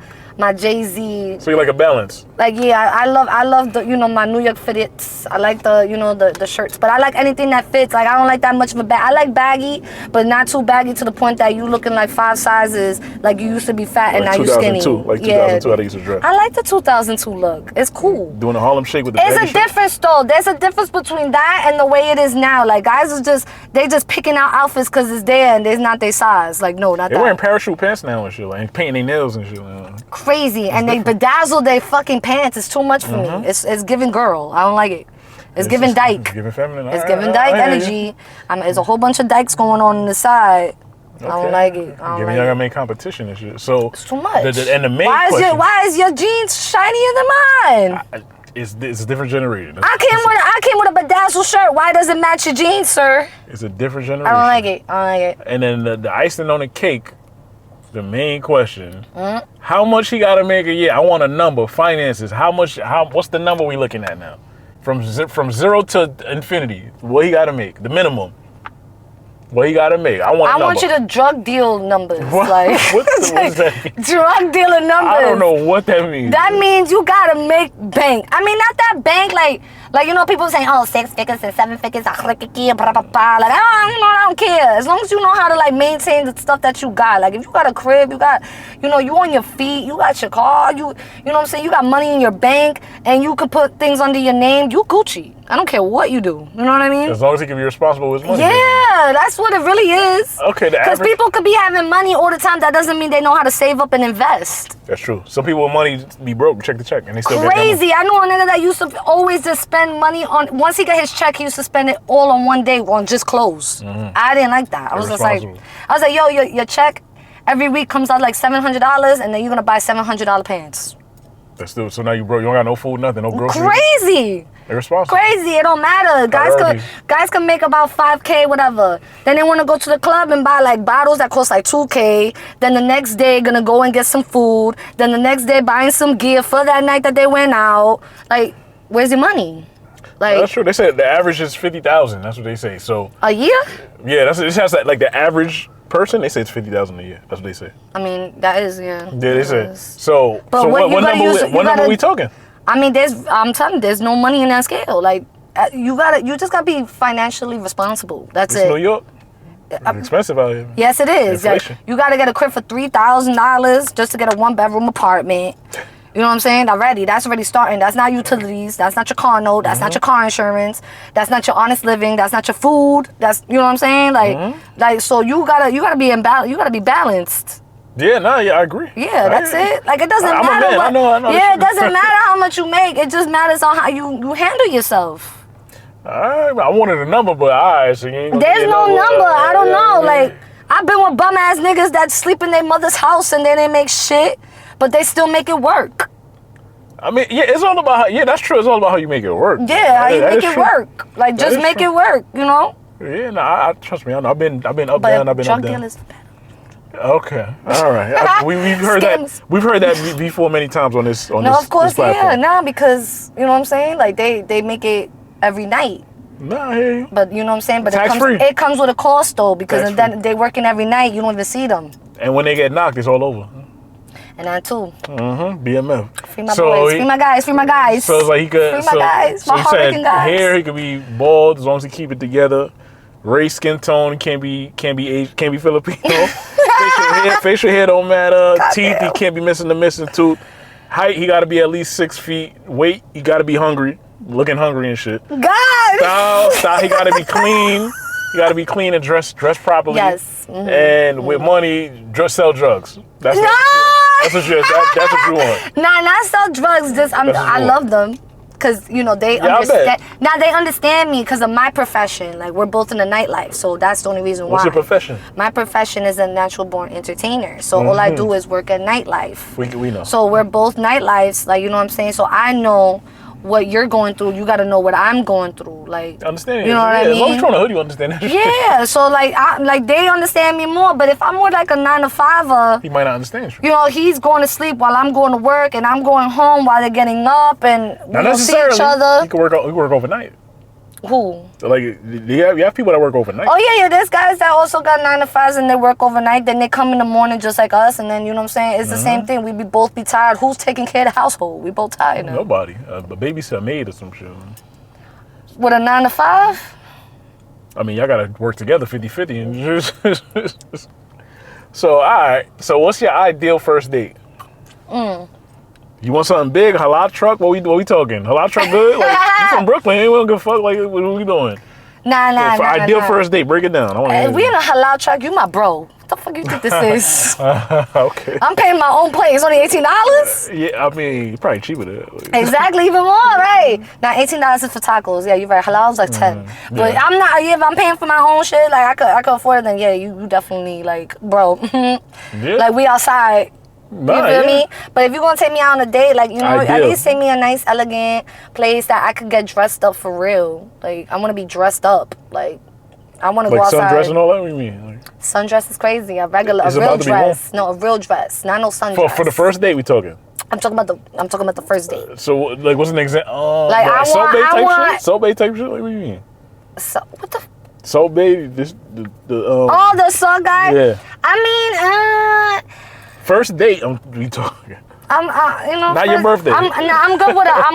Jay-Z.
So you like a balance?
Like yeah, I love the, you know, my New York fits. I like the, you know, the shirts, but I like anything that fits. Like I don't like that much of a bag. I like baggy, but not too baggy to the point that you looking like 5 sizes, like you used to be fat and now you skinny.
Like 2002, how they used to dress.
I like the 2002 look. It's cool.
Doing the Harlem Shake with the
It's a difference though. There's a difference between that and the way it is now. Like guys are just picking out outfits because it's there and it's not their size. Like no, not that.
They're wearing parachute pants now and shit, like, and painting their nails and shit.
Crazy, and they bedazzle their fucking pants. It's too much for me. It's giving girl. I don't like it. It's giving dyke.
Giving feminine.
It's giving dyke energy. There's a whole bunch of dykes going on the side. Okay. I don't like it.
Y'all gotta make competition and shit. So
it's too much.
And the main question,
why is your jeans shinier than mine?
It's a different generation.
I came with a bedazzled shirt. Why does it match your jeans, sir?
It's a different generation.
I don't like it.
And then the icing on the cake. The main question: how much he gotta make a year? I want a number. Finances. What's the number we looking at now? From 0 to infinity. What he gotta make? The minimum. What he gotta make? I want
you to drug deal numbers.
What?
Like
what does that mean?
Drug dealer numbers.
I don't know what that means.
That means you gotta make bank. I mean, not that bank like you know, people saying, oh, 6 figures and 7 figures, blah, blah, blah. Like, I don't care. As long as you know how to like maintain the stuff that you got. Like if you got a crib, you got, you know, you on your feet, you got your car, you know what I'm saying, you got money in your bank and you can put things under your name, you Gucci. I don't care what you do. You know what I mean?
As long as he can be responsible with his money.
Yeah, that's what it really is.
Okay, the
Because
average.
people could be having money all the time. That doesn't mean they know how to save up and invest.
That's true. Some people with money be broke, check the check, and they still
Crazy. I know a nigga that used to always just spend money on, once he got his check, he used to spend it all on one day on just clothes. I didn't like that. I was just like, yo, your check every week comes out like $700, and then you're going to buy $700 pants.
That's still, so now you broke. You don't got no food, nothing, no groceries.
Crazy.
Irresponsible.
Crazy. It don't matter. Guys can make about $5K, whatever. Then they want to go to the club and buy like bottles that cost like $2K. Then the next day gonna go and get some food. Then the next day buying some gear for that night that they went out. Like, where's your money? Like,
that's true. They said the average is 50,000. That's what they say. So
a year?
Yeah, that's it. Has like the average person. They say it's 50,000 a year. That's what they say.
I mean, that is, yeah.
Yeah, they say. So what number we talking?
I mean, I'm telling you, there's no money in that scale. Like, you just gotta be financially responsible. That's it.
New York. It's expensive out here.
Yes, it is. Like, you gotta get a crib for $3,000 just to get a 1-bedroom apartment. You know what I'm saying? That's already starting. That's not utilities. That's not your car note. That's not your car insurance. That's not your honest living. That's not your food. That's, you know what I'm saying? Like, so you gotta be you gotta be balanced.
Yeah, I agree.
Yeah, that's it. Like, it doesn't matter.
I know.
Yeah, it doesn't matter how much you make. It just matters on how you handle yourself.
All right, I wanted a number, but all right, so you ain't gonna
There's no number. I don't know. Like, I've been with bum ass niggas that sleep in their mother's house and then they make shit, but they still make it work.
I mean, yeah, it's all about that's true. It's all about how you make it work.
Yeah, how you make it work. Like, just make it work, you know?
Yeah, I trust me. I know. I've been up, down. I've been up, down.
Dealers.
Okay, all right. We've heard that. We've heard that before many times on this. No,
of course,
this platform.
Because you know what I'm saying. Like, they make it every night.
Nah, I hear you.
But you know what I'm saying. But
Tax-free.
It comes with a cost though, because then they working every night. You don't even see them.
And when they get knocked, it's all over.
And that too.
BMF.
Free my boys. Free my guys. Free my guys.
So it's like he could.
Free my guys. My hard-working guys.
Hair, he could be bald as long as he keep it together. Race, skin tone can't be Filipino. facial hair don't matter. God Teeth, damn. He can't be missing the missing tooth. Height, he got to be at least 6 feet. Weight, he got to be hungry, looking hungry and shit.
God.
Style, he got to be clean. You got to be clean and dress properly.
Yes.
And with money, sell drugs. That's what you want.
Nah, not sell drugs. I love them. Because, you know, they understand. Now, they understand me because of my profession. Like, we're both in the nightlife. So that's the only reason why.
What's your profession? My
profession is a natural-born entertainer. So all I do is work at nightlife.
We know.
So we're both nightlifes. Like, you know what I'm saying? So I know what you're going through. You got to know what I'm going through. Like,
understand.
You know what I mean?
As long as you're on the hood, you understand that.
Yeah. So, like, they understand me more. But if I'm more like a 9-to-5er,
he might not understand you.
You know, he's going to sleep while I'm going to work, and I'm going home while they're getting up, and we don't see each other.
You can work overnight.
Who?
So, like, you have people that work overnight.
Oh, yeah. There's guys that also got 9-to-5s and they work overnight. Then they come in the morning just like us. And then, you know what I'm saying? It's the same thing. We both be tired. Who's taking care of the household? We both tired now.
Nobody. A babysitter maid or some shit.
With a 9-to-5?
I mean, y'all got to work together 50-50. So, all right. So, what's your ideal first date? You want something big? Halal truck? What we talking? Halal truck good? Like, you from Brooklyn? Ain't we don't give a fuck? Like, what are we doing?
Nah.
Ideal first date, break it down.
If we in a halal truck, you my bro. What the fuck you think this is?
Okay.
I'm paying my own plate. It's only $18?
Yeah, I mean, probably cheaper there.
Exactly, even more, right? Now, $18 is for tacos. Yeah, you're right. Halal's like 10. But I'm not, if I'm paying for my own shit, like, I could afford it, then yeah, you definitely, like, bro. Like, we outside. You feel me? But if you're going to take me out on a date, like, you know, at least take me a nice, elegant place that I could get dressed up for real. Like, I want to be dressed up. Like, I want to go outside.
Like sundress and all that? What do you mean? Like,
sundress is crazy. A real dress. No, a real dress. Not no sundress.
For the first date we talking?
I'm talking about the first date.
So, like, what's an example?
Like, I want...
Soap bae type shit? Like, what do you mean?
So, what the...
Soap bae? The
the soul guy?
Yeah.
I mean,
first date, we talking.
you know,
not your birthday.
I'm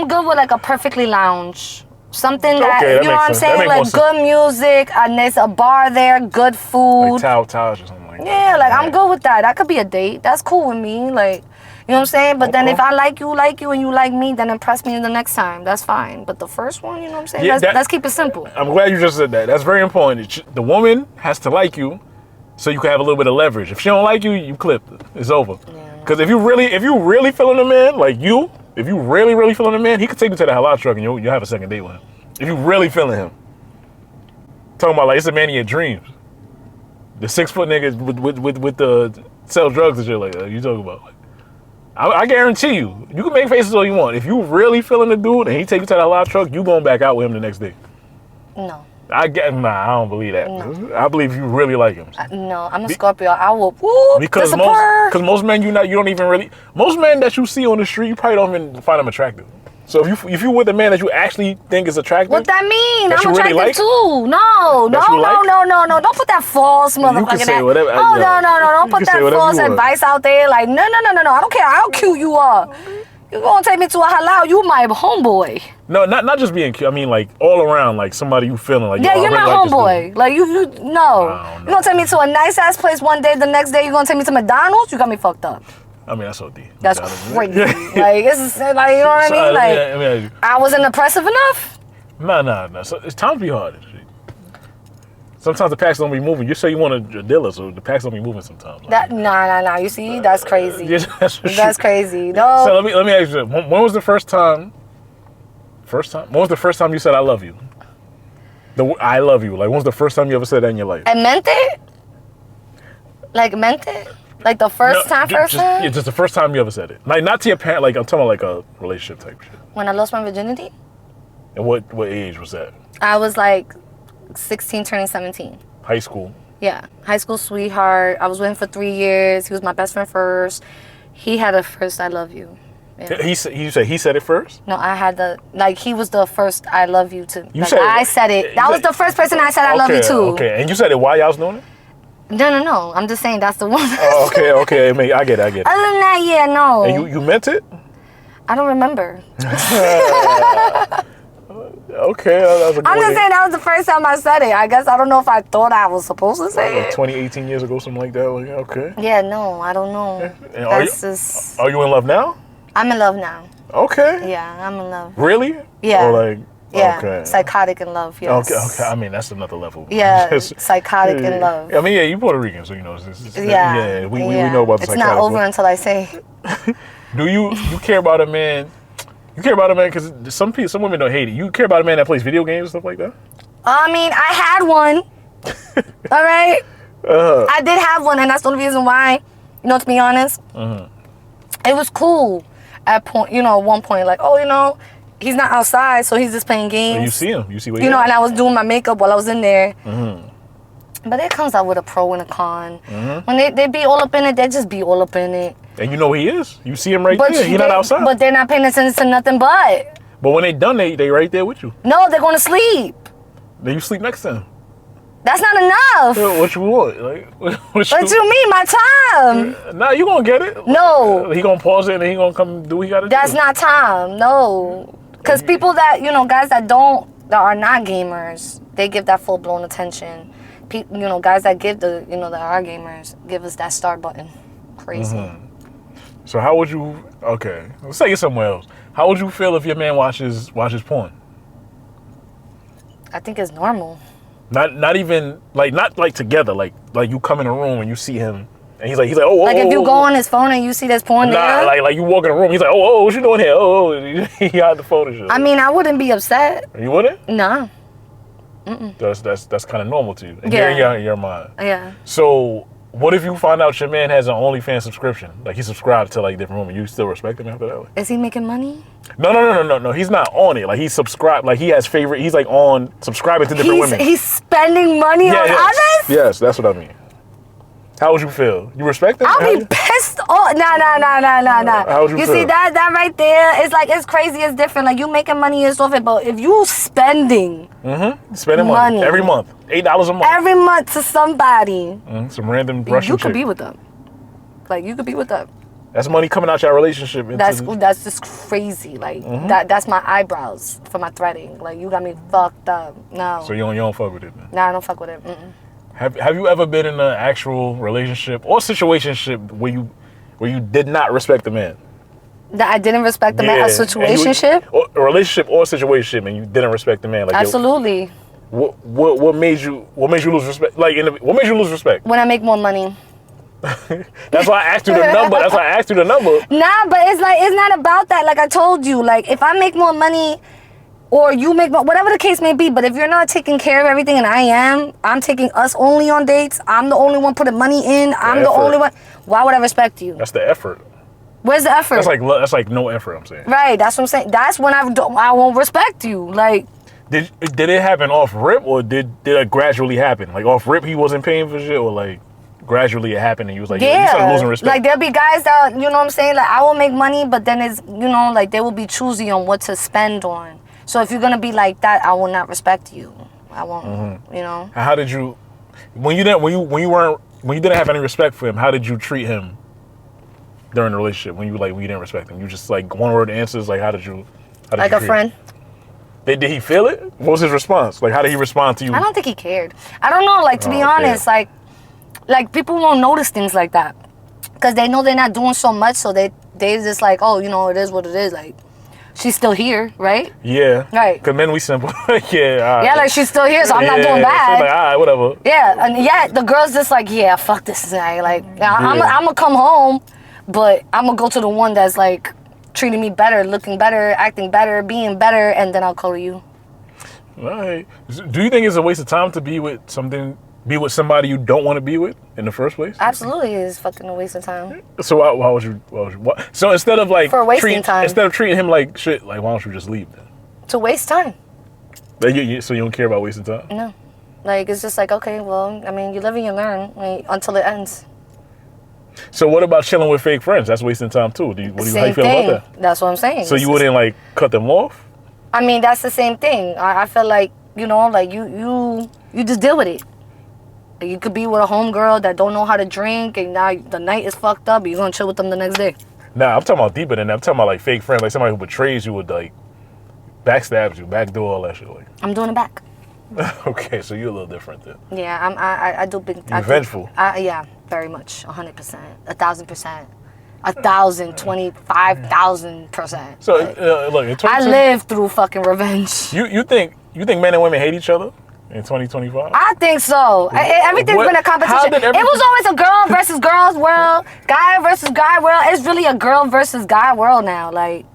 good with like a perfectly lounge, something that you know what I'm saying, like good music, and there's a bar there, good food,
like Tao or something like that.
Yeah, like I'm good with that. That could be a date. That's cool with me. Like, know what I'm saying? But then
Okay.
if I like you, and you like me, then impress me the next time. That's fine. But the first one, you know what I'm saying?
Yeah,
let's keep it simple.
I'm glad you just said that. That's very important. The woman has to like you, so you can have a little bit of leverage. If she don't like you, you clip it. It's over. Because if you really feeling a man, like you, if you really feeling a man, he could take you to the halal truck and you'll have a second date with him. If you really feeling him. Talking about like it's a man in your dreams. The 6 foot niggas with the sell drugs and shit like that. You talking about? Like, I guarantee you can make faces all you want. If you really feeling the dude and he take you to the halal truck, you going back out with him the next day.
No.
I don't believe that.
No.
I believe you really like him.
No, I'm a Scorpio. I will whoop,
Because most men you don't even really, most men that you see on the street, you probably don't even find them attractive. So if you with a man that you actually think is attractive,
what that mean?
That
I'm
you really
attracted
like?
too. No. Don't put that false motherfucking.
can say
ass-
whatever-
Oh
yeah.
no! Don't
You
put
can say
that
whatever
false
you want.
advice out there. Like no! I don't care how cute you are. You gonna take me to a halal? You my homeboy.
no, not just being cute. I mean like all around, like somebody you feeling like.
Yeah,
yo, I
you're
really
my
like this
homeboy. Like you no.
don't know.
You gonna take me to a nice ass place one day, the next day you gonna take me to McDonald's? You got me fucked up.
dude. I mean that's OD.
That's crazy. Like this is like you know what I mean? Like I wasn't impressive enough.
No. So it's times be hard. and shit. Sometimes the packs don't be moving. You say you want a dealer, so the packs don't be moving sometimes.
Nah. You see, that's crazy.
Yeah,
That's crazy. No.
So let me ask you, when was the first time? When was the first time you said I love you? I love you. Like when was the first time you ever said that in your life?
I meant it? Like meant it? Like the first time?
Yeah, just the first time you ever said it. Like not to your parent. Like I'm talking about like a relationship type shit.
When I lost my virginity?
And what age was that?
I was like 16 turning 17.
High school.
Yeah. High school sweetheart. I was with him for 3 years. He was my best friend first. He had a first I love you. Yeah.
He said it first.
No, I had he was the first I love you to.
You said it.
I said it. That was the first person I said I love you to.
Okay, and you said it while y'all was doing it?
No. I'm just saying that's the one.
Oh, okay. I get it.
Other than that, yeah, no.
And you meant it?
I don't remember.
Okay, that was a good
I'm just
way.
saying that was the first time I said it. I guess I don't know if I thought I was supposed to say it.
20, 18 years ago, something like that. Like, okay.
Yeah, no, I don't know.
And
That's
are you in love now?
I'm in love now.
Okay.
Yeah, I'm in love.
Really?
Yeah.
Or like,
Yeah,
okay.
psychotic in love, yes.
Okay. I mean, that's another level.
Yeah, psychotic in love.
I mean, yeah, you Puerto Rican, so you know.
Yeah.
We know about the
It's
psychotic.
not over until I say.
Do you care about a man? You care about a man because some women don't hate it. You care about a man that plays video games and stuff like that?
I mean, I had one. All right? I did have one, and that's the only reason why, to be honest, it was cool at one point, like, he's not outside, so he's just playing games.
And you see him. You see what
and I was doing my makeup while I was in there. But it comes out with a pro and a con. When they be all up in it, they just be all up in it.
And you know he is. You see him right there. He's not outside.
But they're not paying attention to nothing but.
But when they done, they right there with you.
No, they're going to sleep.
Then you sleep next to him.
That's not enough.
What you want? Like, what
you mean? My time.
Nah, you gonna get it.
No.
He gonna pause it and then he gonna come do what he gotta do.
That's not time. No. Because people that, guys that are not gamers, they give that full blown attention. Guys that give that are gamers, give us that start button. Crazy.
So how would you? Okay, let's take it somewhere else. How would you feel if your man watches porn?
I think it's normal.
Not even not together. Like you come in a room and you see him and he's like oh.
Like if you go on his phone and you see there's porn there.
Like you walk in a room, he's like oh what you doing here? Oh, he had the phone and shit.
I mean, I wouldn't be upset.
You wouldn't?
Nah.
That's kind of normal to you.
Yeah.
In your mind.
Yeah.
So what if you find out your man has an OnlyFans subscription? Like he subscribed to different women. You still respect him after that? Like?
Is he making money?
No. He's not on it. Like he's subscribed. Like he has favorite. He's on subscribing to different women.
He's spending money on others?
Yes, that's what I mean. How would you feel? You respect him?
I'll be pissed off. Nah.
How would you feel?
See that right there? It's crazy. It's different. Like you making money is off it, but if you spending
spending money every month, $8 a month
every month to somebody,
some random Russian
you could
chick.
be with them. Like you could be with them.
That's money coming out your relationship.
That's just crazy. Like that's my eyebrows for my threading. Like you got me fucked up. No.
So you don't fuck with it, man?
Nah, I don't fuck with it.
Have you ever been in an actual relationship or situationship where you did not respect the man?
That I didn't respect the man, a situationship?
A relationship or situationship, and you didn't respect the man. Like,
absolutely.
What made you lose respect? Like, what made you lose respect?
When I make more money.
That's why I asked you the number.
Nah, but it's not about that. Like I told you, like if I make more money or you make more, whatever the case may be, but if you're not taking care of everything and I'm taking us only on dates, I'm the only one putting money in, I'm the only one, why would I respect you?
That's the effort.
Where's the effort?
That's like no effort, I'm saying.
Right, that's what I'm saying. That's when I won't respect you. Like,
did it happen off rip, or did it gradually happen? Like off rip he wasn't paying for shit, or like gradually it happened and you was like, you started losing respect?
Like there'll be guys that, you know what I'm saying, like I will make money, but then it's, you know, like they will be choosy on what to spend on. So if you're gonna be like that, I will not respect you. I won't, you know.
How did you, when you didn't have any respect for him, how did you treat him during the relationship? When you didn't respect him, you just like one word answers. Like how did you
like a friend?
Did he feel it? What was his response? Like how did he respond to you?
I don't think he cared. I don't know. Like to be honest, like people won't notice things like that because they know they're not doing so much. So they just like, oh, you know, it is what it is. Like she's still here, right?
Yeah.
Right.
Because men, we simple. Yeah. Right.
Yeah, like she's still here, so I'm not doing bad.
So like, all right, whatever.
Yeah, and yeah, the girl's just like, yeah, fuck this guy. Like, I'm gonna come home, but I'm gonna go to the one that's like treating me better, looking better, acting better, being better, and then I'll call you.
All right. Do you think it's a waste of time to be with somebody you don't want to be with in the first place?
Absolutely, it's fucking a waste of time.
So why would you? So instead of like
time,
instead of treating him like shit, like why don't you just leave then?
To waste time.
Like, so you don't care about wasting time?
No, like it's just like, okay, well, I mean, you live and you learn, like, until it ends.
So what about chilling with fake friends? That's wasting time too. How do you feel about that?
That's what I'm saying.
So you wouldn't like cut them off?
I mean, that's the same thing. I feel like, you know, like you just deal with it. You could be with a homegirl that don't know how to drink, and now the night is fucked up, but you're gonna chill with them the next day.
Nah, I'm talking about deeper than that. I'm talking about like fake friends, like somebody who betrays you, would like backstabs you, backdoor, all that shit. Like,
I'm doing it back.
Okay, so you're a little different then.
Yeah, I do big.
You're vengeful.
Yeah, very much, 100%, 1,000%, 1,025,000%.
So look,
I live through fucking revenge.
You think men and women hate each other in 2025?
I think so. Everything's been a competition. It was always a girl versus girls world, guy versus guy world. It's really a girl versus guy world now. Like,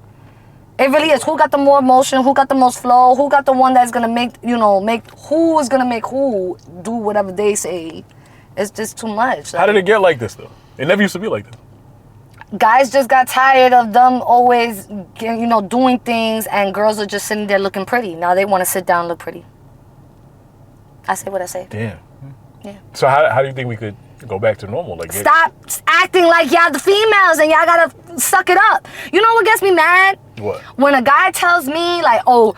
it really is. Who got the more emotion? Who got the most flow? Who got the one that's gonna who is gonna make who do whatever they say? It's just too much.
How did it get like this though? It never used to be like this.
Guys just got tired of them always, doing things, and girls are just sitting there looking pretty. Now they want to sit down and look pretty. I say what I say.
Damn.
Yeah.
So how do you think we could go back to normal? Like,
stop acting like y'all the females and y'all gotta suck it up. You know what gets me mad?
What?
When a guy tells me like, oh,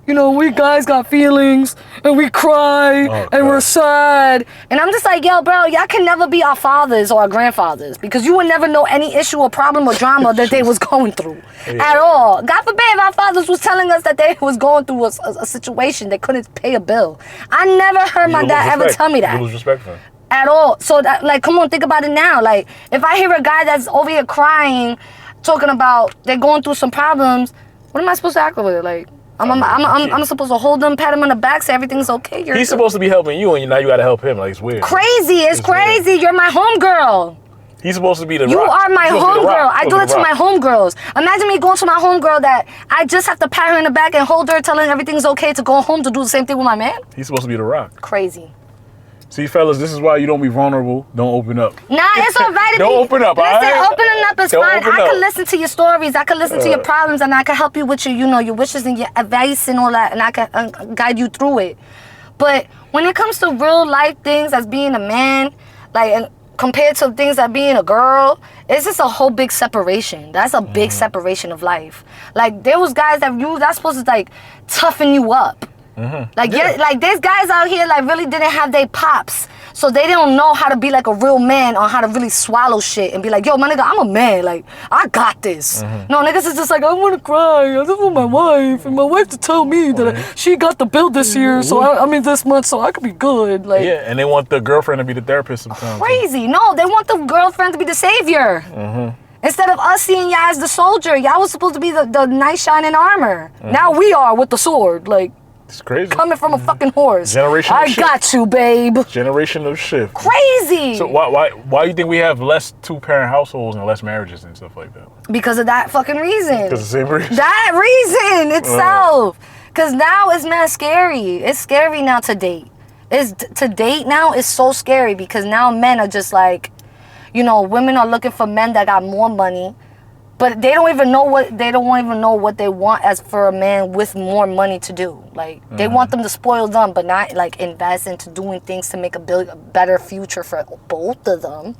we guys got feelings and we cry and we're sad. And I'm just like, yo, bro, y'all can never be our fathers or our grandfathers because you would never know any issue or problem or drama that they was going through at all. God forbid if our fathers was telling us that they was going through a situation they couldn't pay a bill. I never heard my dad ever tell me that.
You lose respect for him.
At all. So that, like, come on, think about it now. Like, if I hear a guy that's over here crying, talking about they're going through some problems, what am I supposed to act with? Like, I'm supposed to hold them, pat him on the back, say everything's okay.
He's supposed to be helping you, and now you got to help him. Like, it's weird.
Crazy. It's crazy. Weird. You're my homegirl.
He's supposed to be the rock.
You are my homegirl. I do it to my homegirls. Imagine me going to my homegirl that I just have to pat her in the back and hold her, telling her everything's okay to go home to do the same thing with my man.
He's supposed to be the rock.
Crazy.
See, fellas, this is why you don't be vulnerable. Don't open up.
Nah, it's all right.
Don't open up.
Listen, opening up is fine. I can listen to your stories. I can listen to your problems, and I can help you with your wishes and your advice and all that, and I can guide you through it. But when it comes to real life things as being a man, like, and compared to things like being a girl, it's just a whole big separation. That's a big separation of life. Like, there was guys that's supposed to like toughen you up. Like, like there's guys out here like really didn't have their pops, so they don't know how to be like a real man or how to really swallow shit and be like, yo, my nigga, I'm a man, like, I got this. No, niggas is just like, I want to cry, I just want my wife, and my wife to tell me that she got the bill this year, so I mean this month, so I could be good. Like,
yeah, and they want the girlfriend to be the therapist sometimes.
Crazy. No, they want the girlfriend to be the savior. Instead of us seeing y'all as the soldier, y'all was supposed to be the knight shining armor. Now we are with the sword, like.
It's crazy.
Coming from a fucking horse.
Generational shift.
I got you, babe.
Generational shift.
Crazy.
So why do you think we have less two-parent households and less marriages and stuff like that?
Because of that fucking reason.
Because the same reason?
That reason itself. Because now it's mad scary. It's scary now to date. To date now is so scary because now men are just like, you know, women are looking for men that got more money. But they don't even know what they want as for a man with more money to do. Like they want them to spoil them, but not like invest into doing things to make a better future for both of them.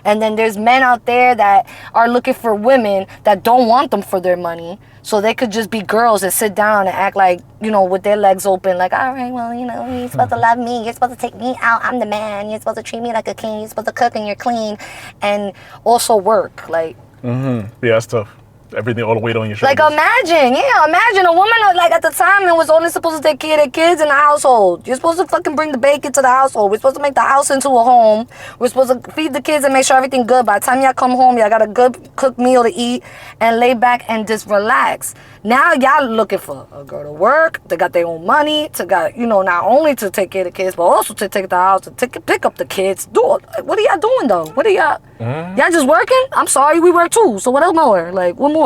And then there's men out there that are looking for women that don't want them for their money, so they could just be girls and sit down and act like, you know, with their legs open, like, all right, well, you know, you're supposed to love me, you're supposed to take me out, I'm the man, you're supposed to treat me like a king, you're supposed to cook and you're clean, and also work, like.
Yeah, that's tough. Everything, all the weight on your shoulders.
Like imagine a woman like at the time it was only supposed to take care of the kids in the household. You're supposed to fucking bring the bacon to the household. We're supposed to make the house into a home. We're supposed to feed the kids and make sure everything good. By the time y'all come home, y'all got a good cooked meal to eat and lay back and just relax. Now y'all looking for a girl to work. They got their own money to got, you know, not only to take care of the kids, but also to take the house, to pick up the kids. What are y'all doing though? What are y'all? Y'all just working? I'm sorry, we work too. So what else more? Like what more?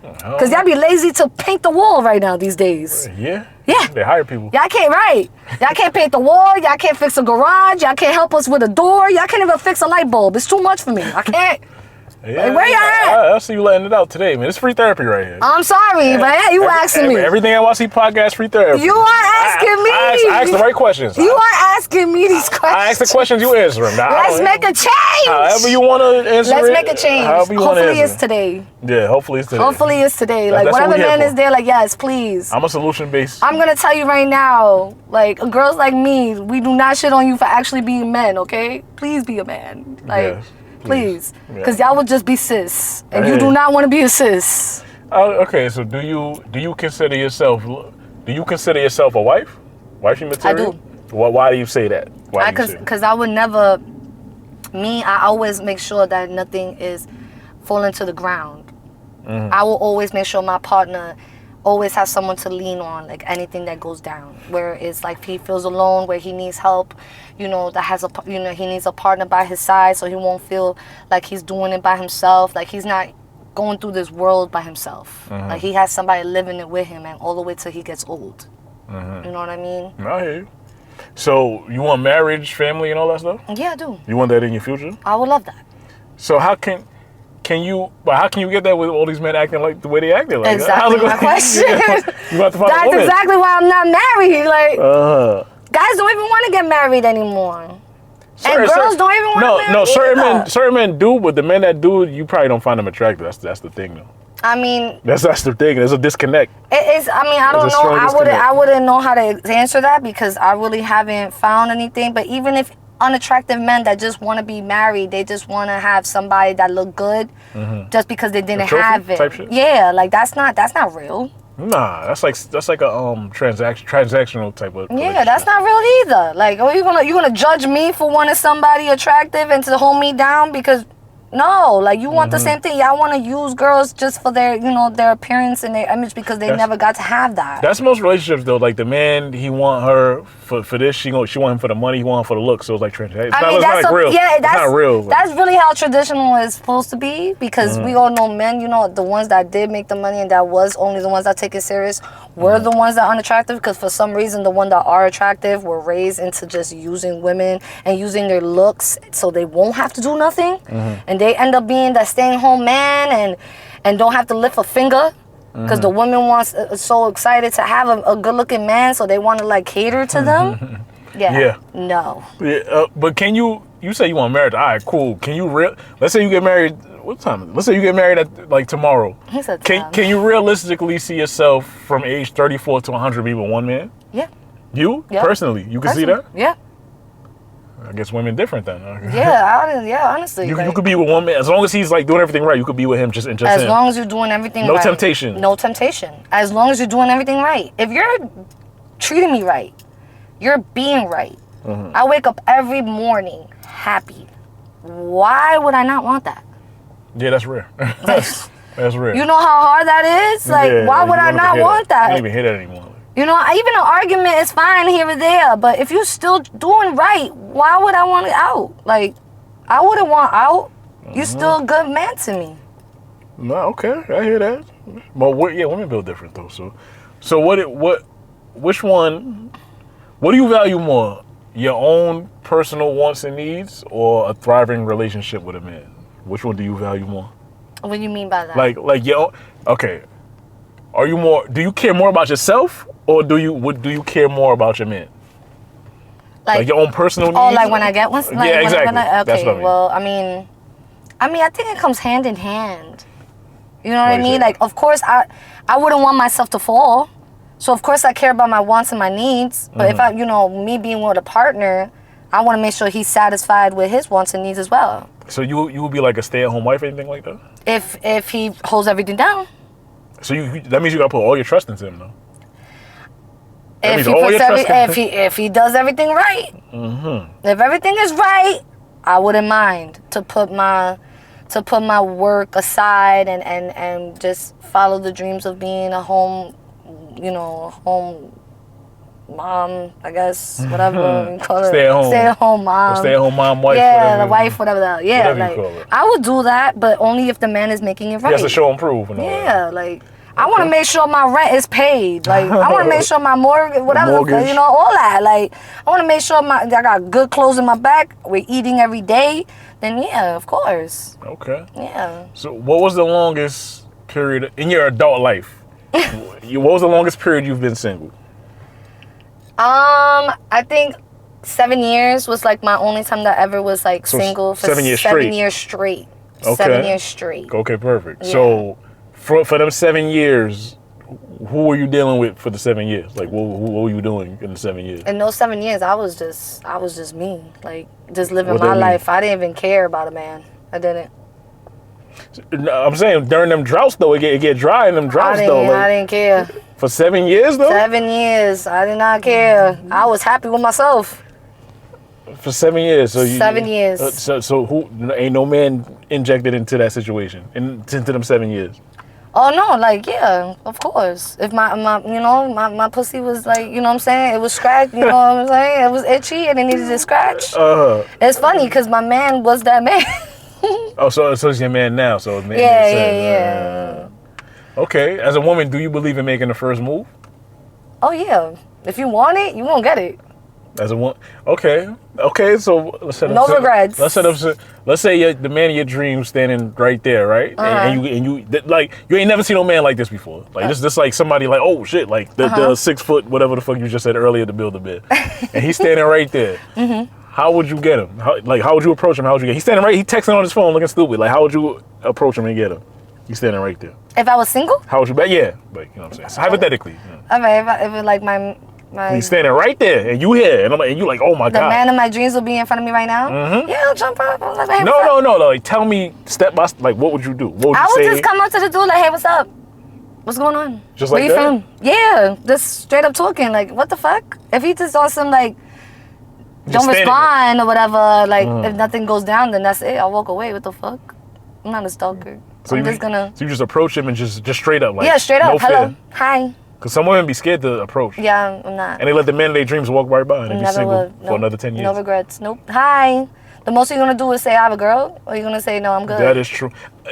Because y'all be lazy to paint the wall right now these days.
Yeah.
Yeah.
They hire people.
Y'all can't paint the wall. Y'all can't fix a garage. Y'all can't help us with a door. Y'all can't even fix a light bulb. It's too much for me. I can't.
Yeah,
like, where y'all at?
I see you letting it out today, man. It's free therapy right here.
I'm sorry, but hey, you asking me.
Everything I want to see podcast free therapy.
You are asking me.
I asked the right questions.
You are asking me these questions.
I asked the questions, you answer them. Now,
Let's make a change.
However you want to answer
Let's make a change.
However you want to answer.
Hopefully it's today.
Yeah, hopefully it's today.
Hopefully it's today. Like,
that's
whatever man is there, like, yes, please.
I'm a solution-based.
I'm going to tell you right now, like, girls like me, we do not shit on you for actually being men, okay? Please be a man. Like,
yes.
Please, because y'all would just be cis, and you do not want to be a cis.
Okay, so do you consider yourself a wife? Wifey material?
I do.
Why do you say that?
Because I would never. I always make sure that nothing is falling to the ground. I will always make sure my partner always has someone to lean on, like anything that goes down, where it's like he feels alone, where he needs help, you know, he needs a partner by his side, so he won't feel like he's doing it by himself, like he's not going through this world by himself. Like he has somebody living it with him, and all the way till he gets old. You know what I mean?
I hear you. So you want marriage, family, and all that stuff?
Yeah, I do.
You want that in your future?
I would love that.
So how can you get that with all these men acting like the way they acted? Like,
exactly my question.
You have to find
That's exactly why I'm not married. Like, guys don't even want to get married anymore. And girls don't even want to get married.
Certain men do, but the men that do, you probably don't find them attractive. That's the thing, though.
I mean,
that's the thing. There's a disconnect.
It's. I mean, I don't know. I wouldn't know how to answer that because I really haven't found anything. But even if unattractive men that just want to be married, they just want to have somebody that look good, just because they didn't have it.
Type shit?
Yeah, like that's not real.
Nah, that's like a transactional type of.
Yeah, that's not real either. Like, are you gonna judge me for wanting somebody attractive and to hold me down because? No, like you want the same thing. Y'all want to use girls just for their, you know, their appearance and their image because they never got to have that.
That's most relationships though. Like the man, he want her for this. She want him for the money. He want her for the look. So it's like transactional. It's not real. Yeah, it's not real.
That's really how traditional is supposed to be because we all know men. You know, the ones that did make the money and that was only the ones that take it serious were the ones that are unattractive because for some reason the ones that are attractive were raised into just using women and using their looks so they won't have to do nothing. And they end up being that staying home man and don't have to lift a finger because the woman wants so excited to have a good looking man, so they want to like cater to them. No.
Yeah, but can you say you want marriage? All right, cool. Can you let's say you get married. What time? Let's say you get married at like tomorrow.
He said
can you realistically see yourself from age 34 to 100 being with one man?
Yeah.
You personally, you can see that?
Yeah.
I guess women different then.
Yeah, honestly.
You could be with one man as long as he's like doing everything right. You could be with him just
as long as you're doing everything right.
No temptation.
No temptation. As long as you're doing everything right. If you're treating me right, you're being right. I wake up every morning happy. Why would I not want that?
Yeah, that's rare. That's rare.
You know how hard that is? Like,
Yeah,
why would I not want that?
You don't even hear that anymore.
You know, even an argument is fine here or there, but if you're still doing right, why would I want it out? Like, I wouldn't want out. You're still a good man to me.
No, okay, I hear that. But women build different though. So which one? What do you value more? Your own personal wants and needs, or a thriving relationship with a man? Which one do you value more?
What do you mean by that?
Like okay. Are you more? Do you care more about yourself, or do you care more about your man? Like your own personal needs?
Oh, like when I get one? Like
yeah, exactly.
Okay,
that's what I mean.
Well, I mean, I think it comes hand in hand. You know what I mean? Like, of course, I wouldn't want myself to fall. So, of course, I care about my wants and my needs. But if me being with a partner, I want to make sure he's satisfied with his wants and needs as well.
So you would be like a stay-at-home wife or anything like that?
If he holds everything down.
So that means you gotta put all your trust into him, though.
If he does everything right, if everything is right, I wouldn't mind to put my work aside and just follow the dreams of being a home mom, I guess, whatever you call it.
Stay at home
mom.
Stay at home mom, wife.
Yeah, the wife, whatever. Yeah,
whatever
like
you call it.
I would do that, but only if the man is making it right.
He has to show and prove.
Yeah, like I want to make sure my rent is paid. Like I want to make sure my mortgage, whatever, all that. Like I want to make sure I got good clothes in my back. We're eating every day. Then yeah, of course.
Okay.
Yeah.
So what was the longest period in your adult life? What was the longest period you've been single?
I think 7 years was like my only time that I ever was like single for
7 years
straight. 7 years straight.
Okay.
7 years straight.
Okay, perfect.
Yeah.
So for them 7 years, who were you dealing with for the 7 years? Like what were you doing in the 7 years?
In those 7 years, I was just me, like just living my life. I didn't even care about a man. I didn't.
I'm saying during them droughts though, it get dry in them droughts though. Like,
I didn't care.
For 7 years though?
7 years, I did not care. I was happy with myself.
For 7 years, so
7 years.
So who ain't no man injected into that situation into them 7 years?
Oh no, like yeah, of course. If my pussy was like, you know what I'm saying, it was scratched, you know what I'm saying, it was itchy and it needed to scratch. It's funny because my man was that man.
Oh, so it's your man now. So it
yeah.
Okay, as a woman, do you believe in making the first move?
Oh yeah, if you want it, you gonna get it.
As a woman, okay. So let's set up.
No regrets.
Let's say the man of your dreams standing right there, right? And you like you ain't never seen no man like this before. Like this like somebody like oh shit like the 6 foot whatever the fuck you just said earlier to build a bit, and he's standing right there. How would you get him? How would you approach him? How would you get him? He's standing right. He's texting on his phone looking stupid. Like how would you approach him and get him? He's standing right there.
If I was single?
How would you bet? Yeah, but you know what I'm saying. So hypothetically.
Okay, if it like my
he's standing right there, and you here, and you like, oh my god.
The man of my dreams will be in front of me right now. Yeah, I'll jump up.
No. Like, tell me step by step. Like, what would you do? What would you say?
I would just come up to the dude like, hey, what's up? What's going on?
Just like
Where
that?
you from? Yeah, just straight up talking. Like, what the fuck? If he just on some like, don't respond or whatever. Like, if nothing goes down, then that's it. I'll walk away. What the fuck? I'm not a stalker.
So you just approach him and just straight up like.
Yeah, straight up.
No
Hello.
fear.
Hi.
Because some women be scared to approach.
Yeah, I'm not.
And they let the man of their dreams walk right by and they be single for another 10 years.
No regrets. Nope. Hi. The most you're going to do is say, I have a girl, or you're going to say, no, I'm good.
That is true.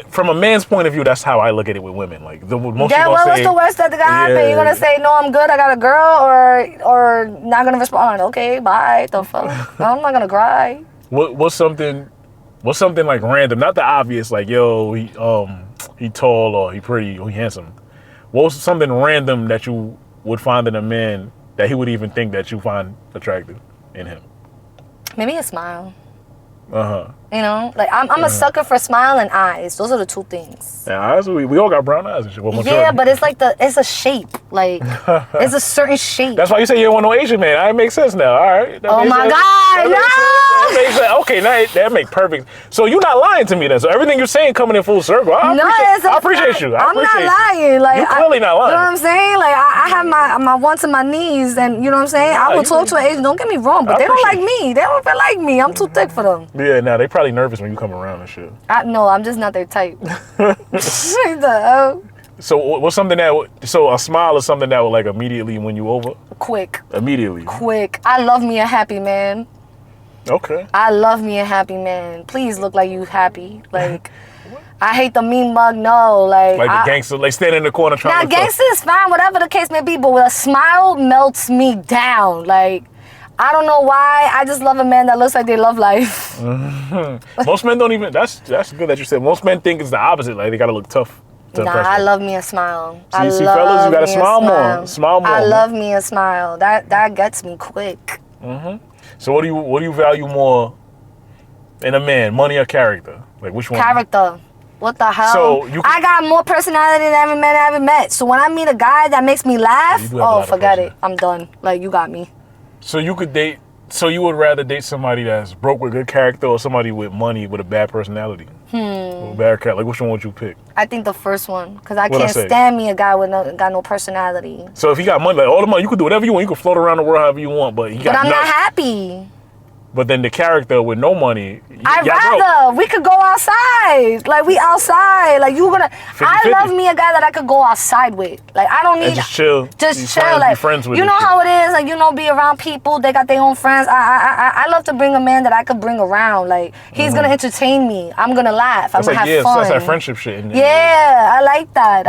From a man's point of view, that's how I look at it with women. Like, the most
yeah, well, what's the worst that could happen? You're going to say, no, I'm good, I got a girl, or not going to respond. Okay, bye. The fuck? I'm not going to cry.
What's something like random? Not the obvious, like, yo, he tall, or he pretty, or he handsome. What's something random that you would find in a man that he would even think that you find attractive in him?
Maybe a smile. You know, like I'm a sucker for smile and eyes. Those are the two things.
Yeah, eyes. We all got brown eyes and shit. Well,
yeah, but it's like it's a shape. Like, it's a certain shape.
That's why you say you don't want no Asian man. That makes sense now. All right.
Oh my God, no!
Okay, that makes perfect. So you're not lying to me then. So everything you're saying coming in full circle. I appreciate you.
I'm not lying. Like,
you're clearly not lying.
You know what I'm saying? Like, I have my wants and my needs, and you know what I'm saying? I will talk to an Asian. Don't get me wrong, but they don't like me. They don't feel like me. I'm too thick for them.
Yeah, now they probably nervous when you come around and shit.
No, I'm just not their type.
So what's something so a smile is something that would like immediately win you over?
Quick.
Immediately.
Quick. I love me a happy man.
Okay.
I love me a happy man. Please look like you happy. Like, I hate the mean mug. No, like
the gangster, like standing in the corner trying.
Now, gangster is fine, whatever the case may be, but with a smile melts me down. Like, I don't know why. I just love a man that looks like they love life.
Most men don't even. That's good that you said. Most men think it's the opposite. Like they gotta look tough.
Nah, I love me a smile.
See, fellas, you gotta smile more. Smile more.
I love me a smile. That gets me quick.
So what do you value more in a man, money or character? Like which one?
Character. What the hell?
So I
got more personality than every man I ever met. So when I meet a guy that makes me laugh, forget it. I'm done. Like, you got me.
So you could date. So you would rather date somebody that's broke with good character or somebody with money with a bad personality? Bad character. Like which one would you pick?
I think the first one, because I can't stand me a guy with got no personality.
So if he got money, like all the money, you could do whatever you want. You could float around the world however you want, but
I'm not happy.
But then the character with no money.
We could go outside. Like, we outside. Like, I love me a guy that I could go outside with. Like, I don't need.
Just chill.
Just chill. Like,
friends with
you know how it is. Like, be around people. They got their own friends. I love to bring a man that I could bring around. Like, he's gonna entertain me. I'm gonna laugh. I'm gonna have fun.
That's that friendship shit.
I like that.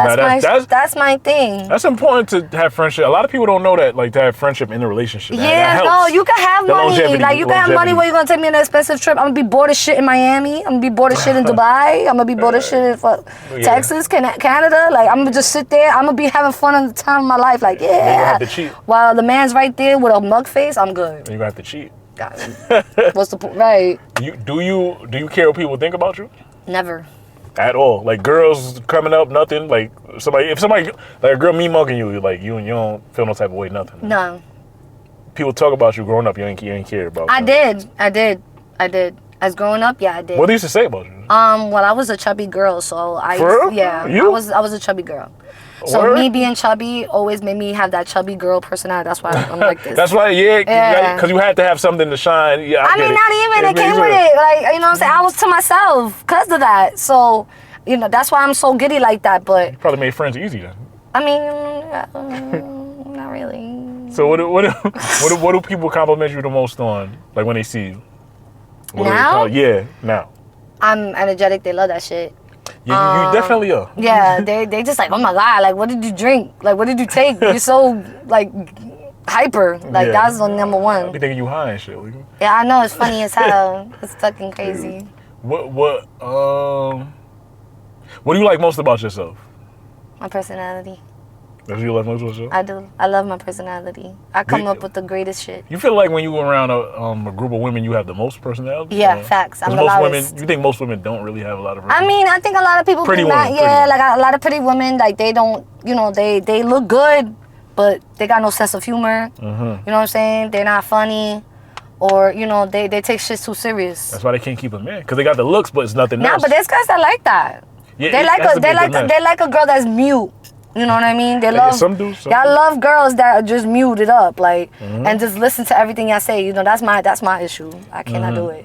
That's my thing.
That's important to have friendship. A lot of people don't know that. Like, to have friendship in a relationship.
Yeah, no, you can have money. Like, you can have money where you're gonna take me on an expensive trip. I'm gonna be bored as shit in Miami. I'm gonna be bored as shit in Dubai. I'm gonna be bored as shit in Texas, Canada. Like, I'm gonna just sit there. I'm gonna be having fun at the time of my life. Like,
yeah. You're gonna have to cheat.
While the man's right there with a mug face, I'm good.
You're gonna have to cheat.
Got it. What's the point? Right.
Do you care what people think about you?
Never.
At all. Like, girls coming up, nothing. Like, if somebody like a girl me mugging you, like you don't feel no type of way, nothing.
No.
People talk about you growing up, you ain't care about.
I did. As growing up, yeah, I did.
What they used to say about you?
Well, I was a chubby girl, so I was a chubby girl. So me being chubby always made me have that chubby girl personality. That's why I'm like this.
That's why, because you had to have something to shine. Yeah,
I mean, not even. It came with it. Like, you know what I'm saying? I was to myself because of that. So, that's why I'm so giddy like that. But
you probably made friends easy then.
I mean, not really.
So what do people compliment you the most on? Like when they see you?
Now?
Now.
I'm energetic. They love that shit.
Yeah, you definitely are.
Yeah, they just like, oh my God, like, what did you drink? Like, what did you take? You're so, like, hyper. Like, that's the number one.
I be thinking you high and shit.
Yeah, I know. It's funny as hell. It's fucking crazy.
What do you like most about yourself?
My personality.
That's what you like most about yourself?
I do. I love my personality. I come up with the greatest shit.
You feel like when you go around a group of women, you have the most personality?
Yeah, facts. I'm the loudest.
You think most women don't really have a lot of personality?
I mean, I think a lot of people
pretty
do
women,
not. Yeah, like a lot of pretty women, like they don't, they look good, but they got no sense of humor. You know what I'm saying? They're not funny. Or, they take shit too serious.
That's why they can't keep a man. Because they got the looks, but it's nothing else.
Nah, but there's guys that like that. Yeah, they like a girl that's mute. You know what I mean? They love
some do.
Y'all love girls that are just muted up, like, and just listen to everything I say. That's my issue. I cannot do it.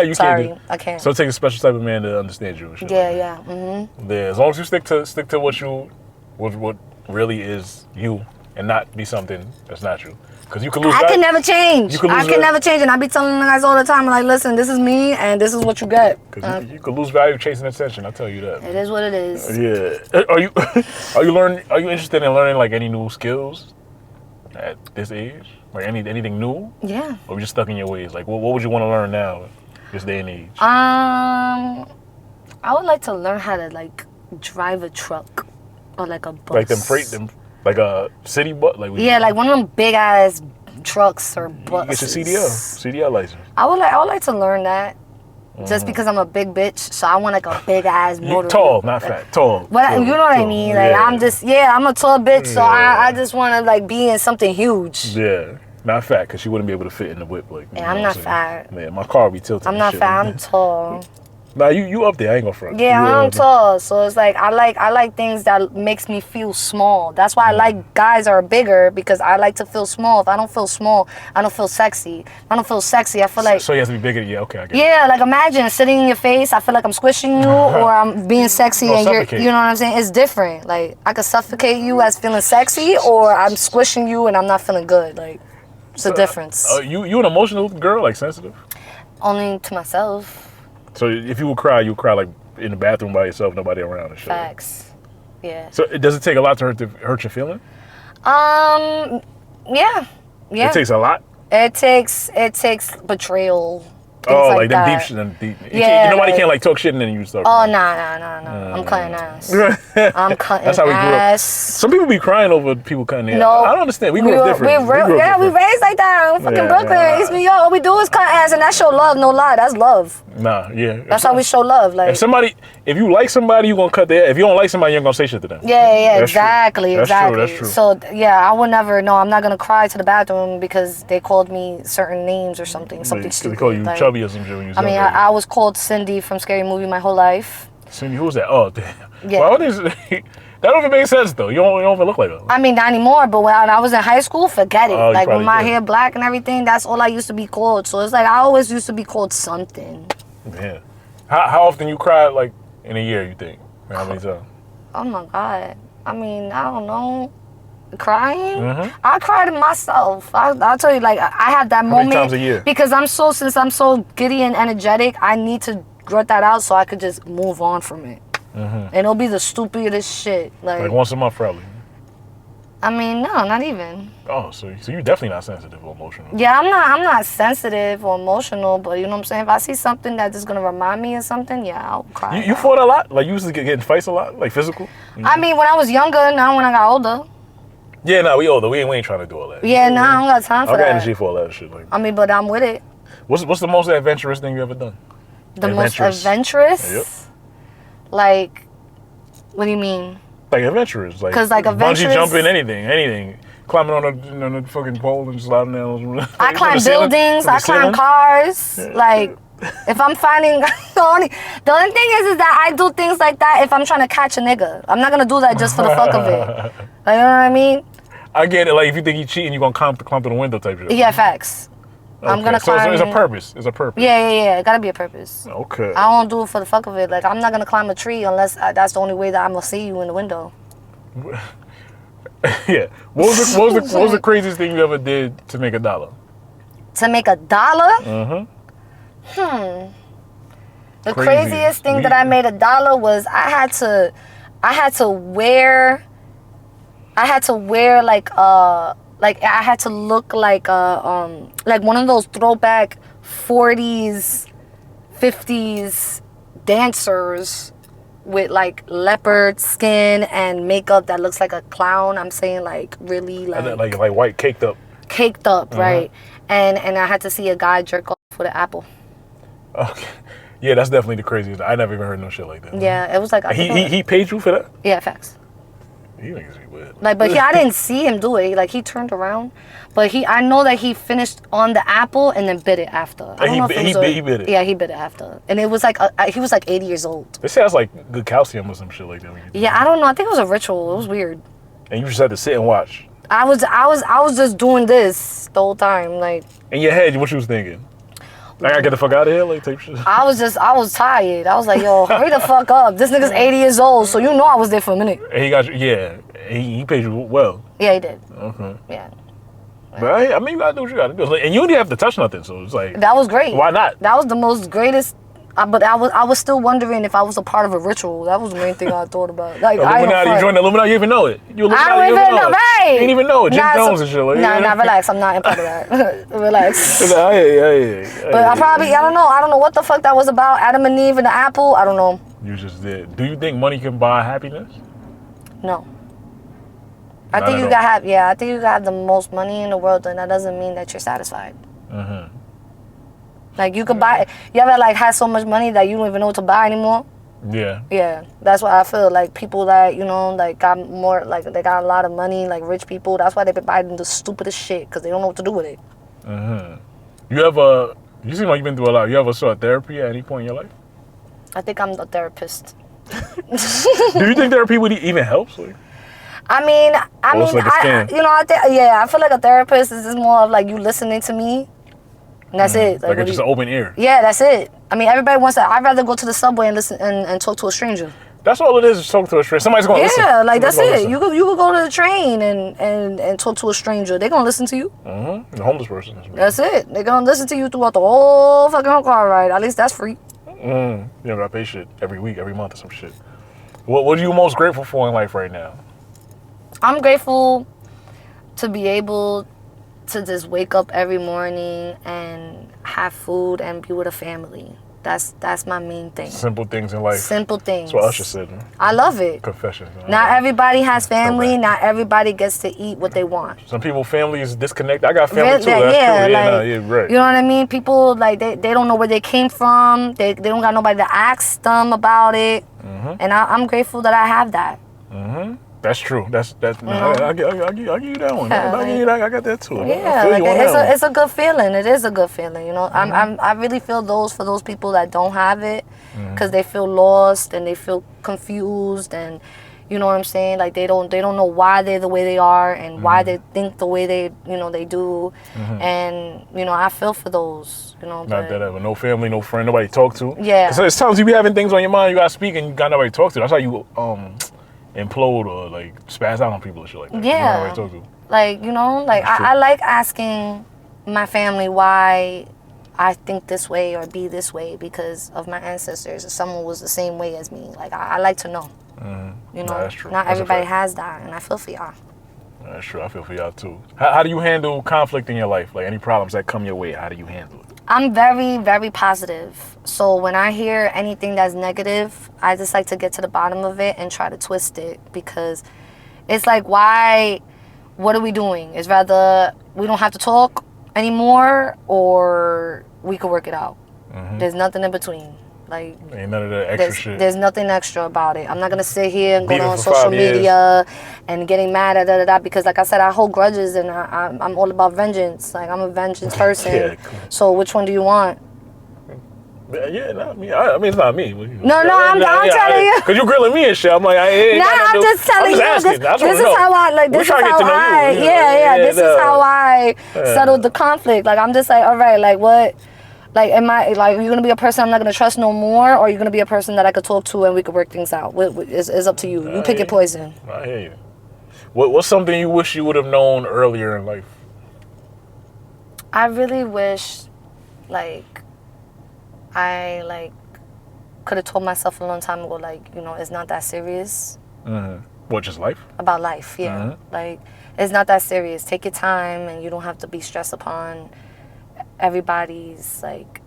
You
sorry,
can't.
I can't.
So it takes a special type of man to understand you.
Yeah.
Yeah. As long as you stick to what really is you, and not be something that's not you. Because you can lose.
I can never change. I can never change, and I be telling the guys all the time, like, listen, this is me, and this is what you get.
Because you could lose value chasing attention. I tell you that.
It is what it is.
Yeah. Are you interested in learning like any new skills at this age? Like anything new?
Yeah.
Or are you just stuck in your ways? Like, what would you want to learn now, this day and age?
I would like to learn how to like drive a truck or like a bus.
Like them. Like a city bus? Like
one of them big ass trucks or buses.
You get your CDL license.
I would like to learn that. just because I'm a big bitch. So I want like a big ass motor.
Tall, not fat. Tall.
But
tall,
you know what I mean? Like I'm just I'm a tall bitch. So I just want to like be in something huge.
Yeah. Not fat, because she wouldn't be able to fit in the whip. Like,
Yeah, I'm not fat.
Man, my car would be tilted.
I'm not fat. I'm tall.
Nah, you up there. I ain't gonna front.
Yeah, I'm tall. So it's like I like things that makes me feel small. That's why I like guys that are bigger, because I like to feel small. If I don't feel small, I don't feel sexy. If I don't feel sexy, I feel like...
So you have to be bigger? Yeah, okay, I get it.
Yeah, like imagine sitting in your face, I feel like I'm squishing you, or I'm being sexy and you're... You know what I'm saying? It's different. Like, I could suffocate you as feeling sexy, or I'm squishing you and I'm not feeling good. Like, it's a difference.
You an emotional girl, like sensitive?
Only to myself.
So if you would cry like in the bathroom by yourself, nobody around and shit.
Facts. Yeah.
So does it take a lot to hurt your feeling?
Yeah. Yeah.
It takes a lot?
It takes betrayal.
Oh, like them deep shit. Deep.
Yeah.
Nobody can't like talk shit and then you start.
Oh, nah. I'm cutting ass. I'm cutting
That's how we grew up.
ass.
Some people be crying over people cutting their
No.
ass. I don't understand. We grew up different.
We raised like that. I'm fucking Brooklyn. East New York. All we do is cut ass, and that show love. No lie, that's love.
Nah, yeah.
That's how we show love. Like
if you like somebody, you gonna cut their. If you don't like somebody, you ain't gonna say shit to them.
Yeah, exactly.
That's true.
So yeah, I would never. No, I'm not gonna cry to the bathroom because they called me certain names or something stupid.
They call you like, chubby or some shit when you was younger.
I was called Cindy from Scary Movie my whole life.
Cindy, who was that? Oh, damn.
Yeah.
Well, that don't even make sense though. You don't even look like her.
I mean, not anymore. But when I was in high school, forget it. Like with my hair black and everything, that's all I used to be called. So it's like I always used to be called something.
Yeah. How often you cry like in a year? You think? How many times?
Oh my God. I mean, I don't know. Crying? I cry to myself. I'll tell you, like, I have that moment.
How many times a year?
Because since I'm so giddy and energetic, I need to grit that out so I could just move on from it. And it'll be the stupidest shit. Like
once a month, probably.
I mean, no, not even.
Oh, so you're definitely not sensitive or emotional.
Yeah, I'm not sensitive or emotional, but you know what I'm saying? If I see something that's just gonna remind me of something, yeah, I'll cry.
You fought a lot? Like you used to get in fights a lot? Like physical?
I mean, when I was younger, now when I got older.
Yeah, no, we older. We ain't trying to do all that.
Yeah, no, I don't got time for that.
I got energy for all that shit. Like,
I mean, but I'm with it.
What's the most adventurous thing you ever done?
The most adventurous?
Yep.
Like, what do you mean?
Like adventurous, like
adventurous,
bungee jumping, anything. Climbing on the fucking pole and sliding down.
I climb buildings. I climb cars. Like, if I'm finding the only thing is that I do things like that if I'm trying to catch a nigga. I'm not gonna do that just for the fuck of it. Like, you know what I mean?
I get it. Like if you think you cheating, you gonna climb through the window type shit.
Yeah, facts. Okay. I'm gonna climb.
So it's a purpose. It's a purpose.
Yeah. It gotta be a purpose.
Okay.
I don't do it for the fuck of it. Like I'm not gonna climb a tree unless that's the only way that I'm gonna see you in the window.
Yeah. What was the craziest thing you ever did to make $1?
To make $1? The craziest thing that I made $1 was I had to wear like I had to look like one of those throwback 40s 50s dancers with like leopard skin and makeup that looks like a clown. I'm saying like really like
white caked up.
Right? And I had to see a guy jerk off with an apple.
Okay. Yeah, that's definitely the craziest. I never even heard no shit like that.
Yeah, it was like
he paid you for that?
Yeah, facts.
You niggas be weird.
Like, but I didn't see him do it. Like he turned around, but I know that he finished on the apple and then bit it after. I don't know if he bit it. Yeah, he bit it after, and it was like he was like 80 years old.
It sounds like good calcium or some shit like that.
Yeah, I don't know. I think it was a ritual. It was weird.
And you just had to sit and watch.
I was just doing this the whole time, like. In
your head, what you was thinking? I gotta get the fuck out of here, like type shit.
I was tired. I was like, yo, hurry the fuck up. This nigga's 80 years old, so you know I was there for a minute.
And he got you, yeah. He paid you well.
Yeah, he did.
Okay.
Yeah.
But I mean, you gotta do what you gotta do. And you didn't have to touch nothing, so it's like.
That was great.
Why not?
That was the most greatest. But I was still wondering if I was a part of a ritual. That was the main thing I thought about. Like,
Illuminati, you joined the Illuminati, you even know it.
I don't even know, right?
You didn't even know it. Jim Jones and shit. Like,
nah, relax. I'm not in part of that. Relax.
Yeah.
But I don't know what the fuck that was about. Adam and Eve and the apple. I don't know.
You just did. Do you think money can buy happiness?
No. I think you gotta have the most money in the world, and that doesn't mean that you're satisfied. Like you could buy. You ever like had so much money that you don't even know what to buy anymore?
Yeah.
Yeah, that's what I feel. Like people that like got more, like they got a lot of money, like rich people. That's why they be buying the stupidest shit because they don't know what to do with it.
You seem like you've been through a lot. You ever sought therapy at any point in your life?
I think I'm a therapist.
Do you think therapy would even help? Like?
I mean,
Like
I feel like a therapist is just more of like you listening to me, and that's it.
Like it's just an open ear.
Yeah, that's it. I mean, everybody wants that. I'd rather go to the subway and listen and talk to a stranger.
That's all it is talk to a stranger. Somebody's going to listen.
Yeah, like that's it.
Listen.
You could go to the train and talk to a stranger. They're going to listen to you.
The homeless person.
That's it. They're going to listen to you throughout the whole fucking car ride. At least that's free.
You don't got to pay shit every week, every month or some shit. What are you most grateful for in life right now?
I'm grateful to be able to just wake up every morning and have food and be with a family. That's my main thing.
Simple things in life.
Simple things.
That's what Usher said. Man.
I love it.
Confessions.
Not everybody has family. Not everybody gets to eat what they want.
Some people, family is disconnected. I got family too.
Right. You know what I mean? People, like, they don't know where they came from. They don't got nobody to ask them about it. And I'm grateful that I have that.
That's true. That's. I'll give you that one. I got that too.
Yeah, like it's a good feeling. It is a good feeling. You know, I really feel for those people that don't have it, because they feel lost and they feel confused, and you know what I'm saying. Like they don't know why they're the way they are and why they think the way they do, and I feel for those. Not
that ever. No family, no friend, nobody to talk to.
Yeah.
So there's times you be having things on your mind, you gotta speak, and you got nobody to talk to. That's how you implode or like spaz out on people and shit like that.
Yeah. Like, I like asking my family why I think this way or be this way because of my ancestors. If someone was the same way as me, like I like to know.
That's true.
Not everybody has that, and I feel for y'all.
That's true. I feel for y'all too. How do you handle conflict in your life? Like any problems that come your way, how do you handle it?
I'm very, very positive. So when I hear anything that's negative, I just like to get to the bottom of it and try to twist it, because it's like, what are we doing? It's rather we don't have to talk anymore or we could work it out. There's nothing in between. Like,
ain't none of that extra shit.
There's nothing extra about it. I'm not gonna sit here and go on social media and getting mad at because, like I said, I hold grudges and I'm all about vengeance. Like I'm a vengeance person. Cool. So which one do you want?
Yeah, not me. I mean, it's not me.
No, I'm telling you.
Cause you grilling me and shit. I'm like,
I'm just telling you. This is how I like. This is how I. Yeah. This is how I settled the conflict. Like I'm just like, all right, like what. Like, am I, like, you're going to be a person I'm not going to trust no more, or are you going to be a person that I could talk to and we could work things out? It's up to you. You pick your poison.
I hear you. What's something you wish you would have known earlier in life?
I really wish, I could have told myself a long time ago, it's not that serious.
What, just life?
About life, yeah. Like, it's not that serious. Take your time, and you don't have to be stressed upon everybody's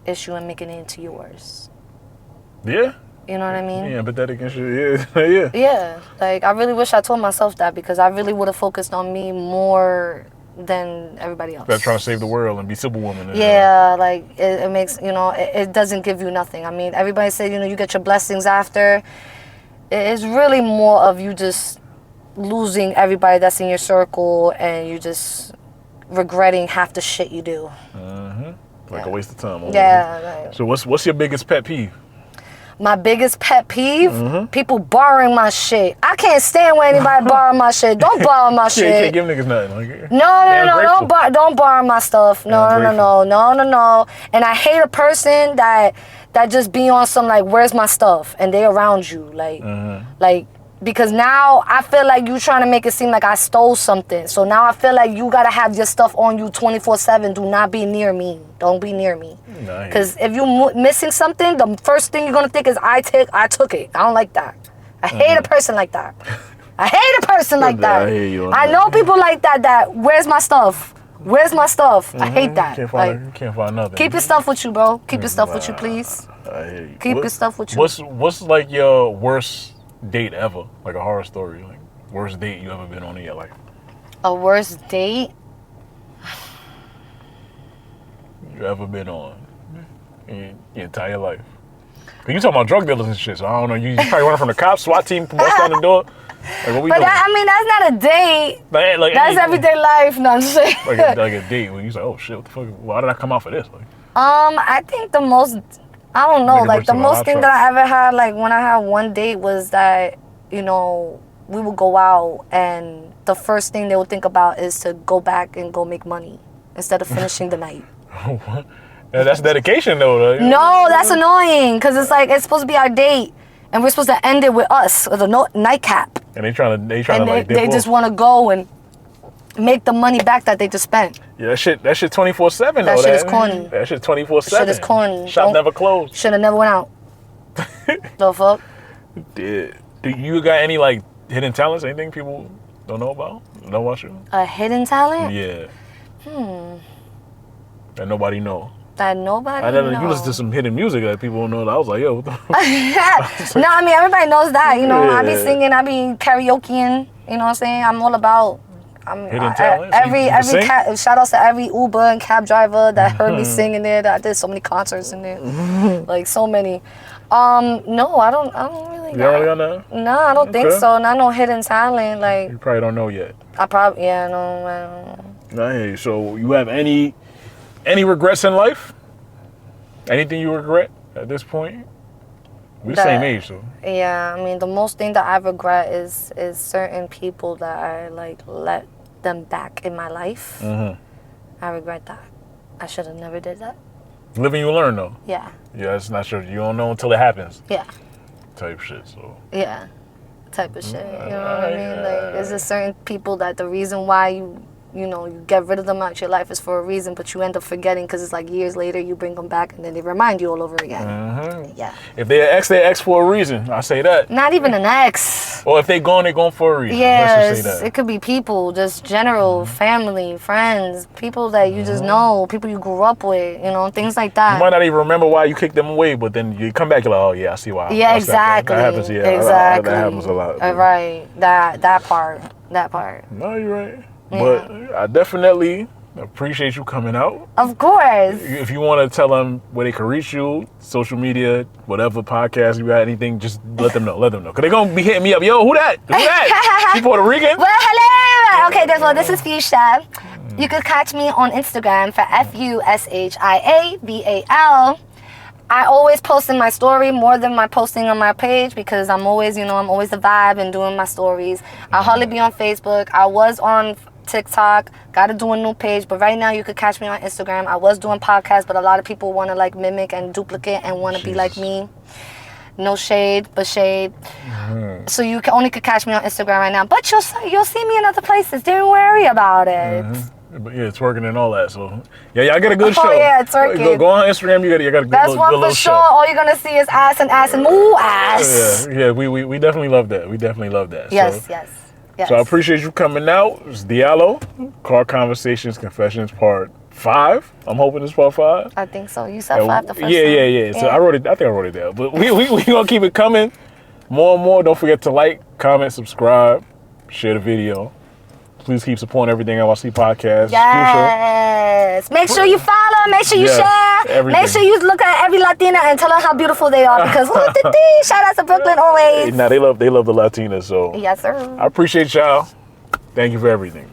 issue and making it into yours.
Yeah.
You know what I mean?
Yeah, empathetic and shit. Yeah.
Yeah. Like I really wish I told myself that, because I really would have focused on me more than everybody else.
Trying to save the world and be Superwoman.
Yeah, like it makes it doesn't give you nothing. I mean, everybody says you get your blessings after. It's really more of you just losing everybody that's in your circle and you just regretting half the shit you do.
Like a waste of time.
Yeah. Right.
So what's your biggest pet peeve?
My biggest pet peeve? People borrowing my shit. I can't stand when anybody borrow my shit. Don't borrow my shit.
You can't give niggas nothing.
No. Don't borrow my stuff. No. And I hate a person that just be on some where's my stuff, and they around you because now I feel like you trying to make it seem like I stole something. So now I feel like you gotta have your stuff on you 24/7. Do not be near me. Don't be near me. Because if you missing something, the first thing you're gonna think is I took it. I don't like that. I hate a person like that. I hate a person like that. I know people like that. Where's my stuff? Where's my stuff? I hate that.
You can't find nothing.
Keep your stuff with you, bro. Keep your stuff with you, please.
I hear you.
Keep your stuff with you.
What's your worst date ever? Like a horror story. Worst date you ever been on in your life?
A worst date?
You ever been on? in your entire life? Cause you talking about drug dealers and shit, so I don't know. You probably running from the cops, SWAT team, bust down the door. Like, what we doing?
I mean, that's not a date.
Like
That's everyday life. No, I'm just saying.
like a date when you say, oh shit, what the fuck? Why did I come out for this? Like,
I think the most, I don't know,
Nigga
like
works
the
in a
most
hot
thing
truck.
that I ever had, like when I had one date was that, you know, we would go out and the first thing they would think about is to go back and go make money instead of finishing the night.
yeah, that's dedication though. Like,
No, that's annoying because it's like, it's supposed to be our date and we're supposed to end it with us, with a nightcap.
And they trying to
And
like
they just want to go and make the money back that they just spent.
Yeah, that shit 24/7 though.
That shit is corny.
That shit 24/7.
Shit is corny.
Shop never closed.
Should have never went out. The fuck?
Do you got any like hidden talents? Anything people don't know about? Know about you?
A hidden talent?
Yeah. That nobody know.
That nobody
I never.
knows.
You listen to some hidden music that people don't know. I was like, yo, what the fuck?
No, I mean, everybody knows that. You know, I be
Yeah.
singing, I be karaokeing. You know what I'm saying? I'm all about.
Hidden talent?
Every
You can sing?
shout outs to every Uber and cab driver that heard me singing there. That I did so many concerts in there, like so many. No, I don't really.
You don't really know that?
No, I don't think
Okay.
so. Not no hidden talent. Like
You probably don't know yet.
I probably I don't know.
I hear you. So you have any regrets in life? Anything you regret at this point? We're the same age, so.
Yeah, I mean, the most thing that I regret is certain people that I like let them back in my life. I regret that. I should have never did that.
Living you learn though.
Yeah.
Yeah, it's not sure. You don't know until it happens.
Yeah.
Type shit. So.
Yeah. Type of shit. You know what I mean? Like, there's just certain people that the reason why you know, you get rid of them out your life is for a reason, but you end up forgetting because it's like years later you bring them back and then they remind you all over again. Yeah.
If they're ex for a reason. I say that.
Not even an ex.
Or if they're going for a reason. Let's just say that.
It could be people, just general, family, friends, people that you just know, people you grew up with, you know, things like that.
You might not even remember why you kicked them away, but then you come back, you're like, oh yeah, I see why.
Yeah, exactly.
That happens, yeah.
Exactly.
That happens a lot.
Right. That part.
No, you're right.
Yeah.
But I definitely appreciate you coming out.
Of course.
If you want to tell them where they can reach you, social media, whatever podcast you got, anything, just let them know. Because they're going to be hitting me up. Yo, who that? She Puerto Rican?
Well, hello. Okay, this is Fushia. You can catch me on Instagram for FUSHIABAL. I always post in my story more than my posting on my page because I'm always the vibe and doing my stories. I hardly be on Facebook. I was on TikTok, gotta do a new page, but right now you could catch me on Instagram. I was doing podcasts, but a lot of people want to like mimic and duplicate and want to be like me. No shade, but shade. So you only could catch me on Instagram right now, but you'll see me in other places. Don't worry about it.
But yeah, it's working and all that. So yeah, I got a good show.
Oh yeah, it's working.
Go on Instagram. You got a good
That's
little,
one
good
for
little
sure.
show.
All you're gonna see is ass and more ass.
Yeah. We definitely love that.
Yes.
So I appreciate you coming out. It's Diallo, Car Conversations, Confessions, Part 5. I'm hoping it's Part 5.
I think so. You said 5 the first time.
Yeah. So I think I wrote it down. But we gonna keep it coming. More and more. Don't forget to like, comment, subscribe, share the video. Please keep supporting everything NYC Podcast.
Yes. Make sure you follow. Make sure you share.
Everything.
Make sure you look at every Latina and tell her how beautiful they are because shout out to Brooklyn always.
Now they love the Latinas. So
Yes, sir.
I appreciate y'all. Thank you for everything.